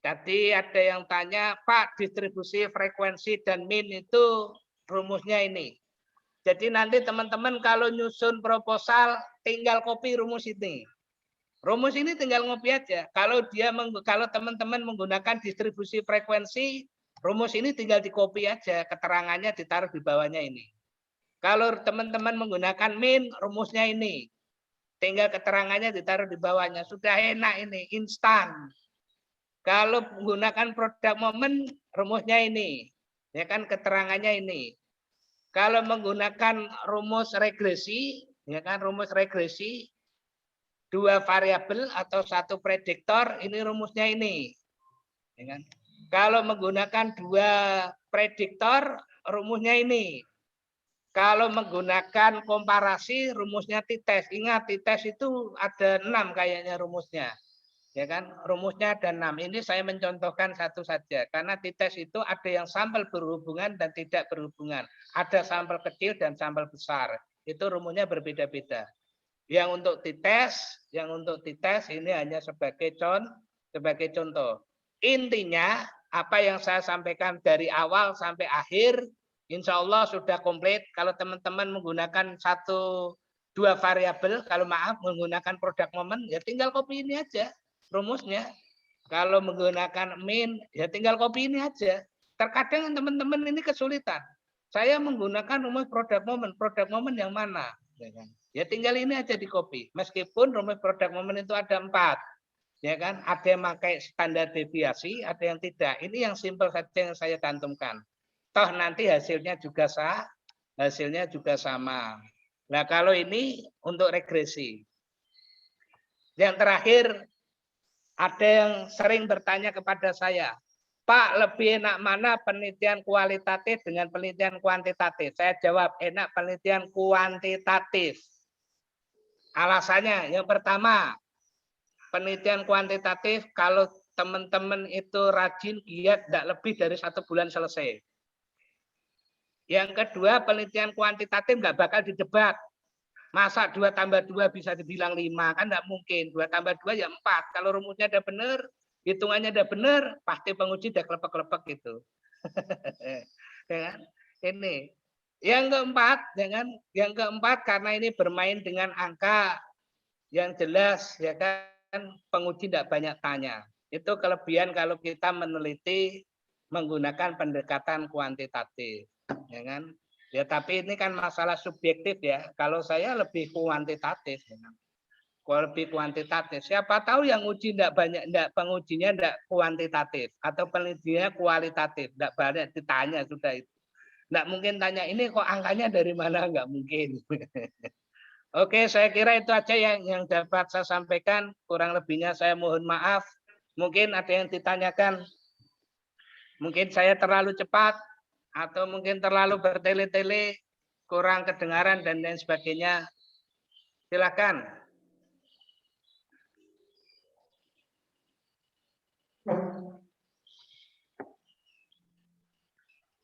S4: Tadi ada yang tanya, Pak, distribusi frekuensi dan min itu rumusnya ini. Jadi nanti teman-teman kalau nyusun proposal tinggal copy rumus ini. Rumus ini tinggal ngopi aja. Kalau teman-teman menggunakan distribusi frekuensi, rumus ini tinggal di copy aja, keterangannya ditaruh di bawahnya ini. Kalau teman-teman menggunakan min, rumusnya ini. Tinggal keterangannya ditaruh di bawahnya. Sudah enak ini, instan. Kalau menggunakan produk momen, rumusnya ini. Ya kan, keterangannya ini. Kalau menggunakan rumus regresi, ya kan, rumus regresi, dua variabel atau satu prediktor, ini rumusnya ini. Ya kan? Kalau menggunakan dua prediktor, rumusnya ini. Kalau menggunakan komparasi, rumusnya t-test. Ingat, t-test itu ada 6 kayaknya rumusnya. Ya kan, rumusnya ada 6. Ini saya mencontohkan satu saja karena t-test itu ada yang sampel berhubungan dan tidak berhubungan, ada sampel kecil dan sampel besar, itu rumusnya berbeda-beda. Yang untuk t-test ini hanya sebagai contoh. Intinya apa yang saya sampaikan dari awal sampai akhir insya Allah sudah komplit. Kalau teman-teman menggunakan 1-2 variabel, kalau maaf menggunakan produk momen, ya tinggal copy ini aja rumusnya. Kalau menggunakan min, ya tinggal copy ini aja. Terkadang teman-teman ini kesulitan. Saya menggunakan rumus produk momen yang mana? Ya tinggal ini aja di copy. Meskipun rumus produk momen itu ada 4. Ya kan? Ada yang pakai standar deviasi, ada yang tidak. Ini yang simpel saja yang saya cantumkan. Toh nanti hasilnya juga sama. Nah, kalau ini untuk regresi. Yang terakhir, ada yang sering bertanya kepada saya, Pak, lebih enak mana penelitian kualitatif dengan penelitian kuantitatif? Saya jawab, enak penelitian kuantitatif. Alasannya, yang pertama, penelitian kuantitatif kalau teman-teman itu rajin, giat, tidak lebih dari 1 bulan selesai. Yang kedua, penelitian kuantitatif nggak bakal didebat. Masa 2 tambah 2 bisa dibilang 5? Kan nggak mungkin. 2 tambah 2 ya 4. Kalau rumusnya ada benar, hitungannya ada benar, pasti penguji udah kelepek-kelepek gitu. Ini. Yang keempat, karena ini bermain dengan angka yang jelas, ya kan, penguji tidak banyak tanya. Itu kelebihan kalau kita meneliti menggunakan pendekatan kuantitatif. Ya kan? Ya, tapi ini kan masalah subjektif ya. Kalau saya lebih kuantitatif, lebih kuantitatif. Siapa tahu yang uji tidak banyak, pengujinya tidak kuantitatif atau penelitiannya kualitatif, tidak banyak ditanya sudah itu. Tidak mungkin tanya ini kok angkanya dari mana, nggak mungkin. Oke, saya kira itu aja yang dapat saya sampaikan. Kurang lebihnya saya mohon maaf. Mungkin ada yang ditanyakan. Mungkin saya terlalu cepat atau mungkin terlalu bertele-tele, kurang kedengaran dan lain sebagainya. Silakan.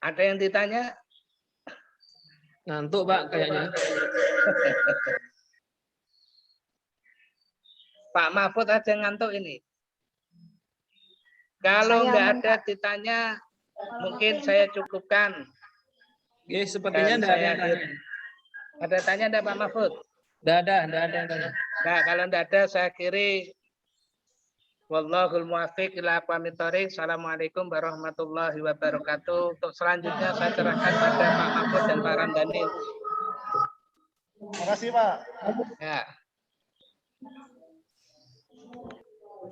S4: Ada yang ditanya?
S3: Ngantuk Pak kayaknya.
S4: Pak Mahfud aja ngantuk ini. Kalau nggak ada ditanya, mungkin saya cukupkan.
S3: Oke, sepertinya
S4: Dan
S3: enggak ada
S4: saya
S3: yang tanya.
S4: Ada tanya enggak Pak Mahfud?
S3: Enggak ada yang tanya.
S4: Nah, kalau enggak ada saya kiri. Wallahul muwaffiq ila aqwamit thoriq. Assalamualaikum warahmatullahi wabarakatuh. Untuk selanjutnya saya serahkan pada Pak Mahfud dan Pak Ramdhani.
S7: Terima kasih Pak.
S4: Ya.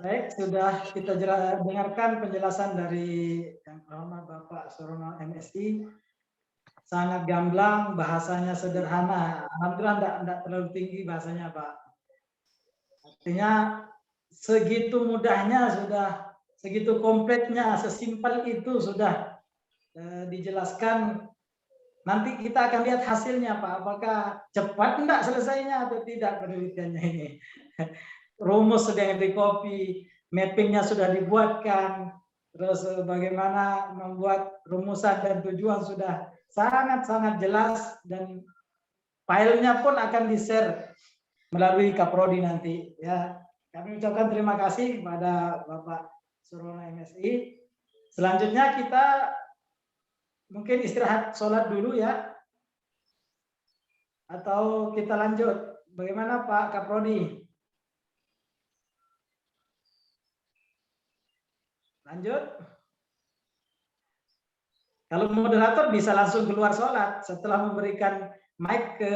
S1: Baik, sudah kita dengarkan penjelasan dari Yang Terhormat Bapak Surono MSI. Sangat gamblang, bahasanya sederhana. Alhamdulillah enggak terlalu tinggi bahasanya, Pak. Artinya segitu mudahnya sudah, segitu kompletnya, sesimpel itu sudah dijelaskan. Nanti kita akan lihat hasilnya, Pak. Apakah cepat enggak selesainya atau tidak penelitiannya ini. Rumus sudah di-copy, mappingnya sudah dibuatkan, terus bagaimana membuat rumusan dan tujuan sudah sangat-sangat jelas, dan filenya pun akan di-share melalui Kaprodi nanti. Ya, kami ucapkan terima kasih kepada Bapak Surono MSI. Selanjutnya kita mungkin istirahat sholat dulu ya, atau kita lanjut. Bagaimana Pak Kaprodi? Lanjut. Kalau moderator bisa langsung keluar sholat setelah memberikan mic ke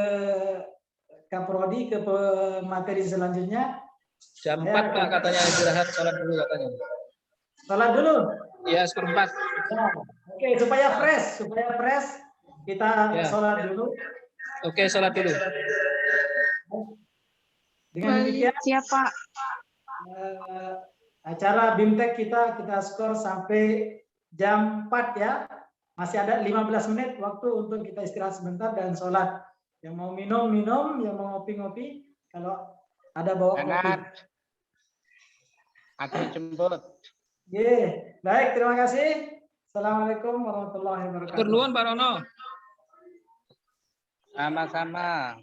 S1: Kaprodi ke materi selanjutnya.
S3: Jam 4 Pak katanya istirahat sholat dulu katanya.
S1: Sholat dulu.
S3: Iya, seperempat.
S1: Oke, supaya fresh kita
S3: Ya.
S1: sholat dulu.
S3: Oke, sholat dulu.
S1: Dengan demikian
S5: Siapa?
S1: acara BIMTEK kita skor sampai jam 4 ya. Masih ada 15 menit waktu untuk kita istirahat sebentar dan sholat. Yang mau minum, yang mau ngopi. Kalau ada bawa kopi.
S4: Aku jemput.
S1: Baik, terima kasih. Assalamualaikum warahmatullahi wabarakatuh.
S3: Turnuan Pak Rono.
S4: Sama-sama.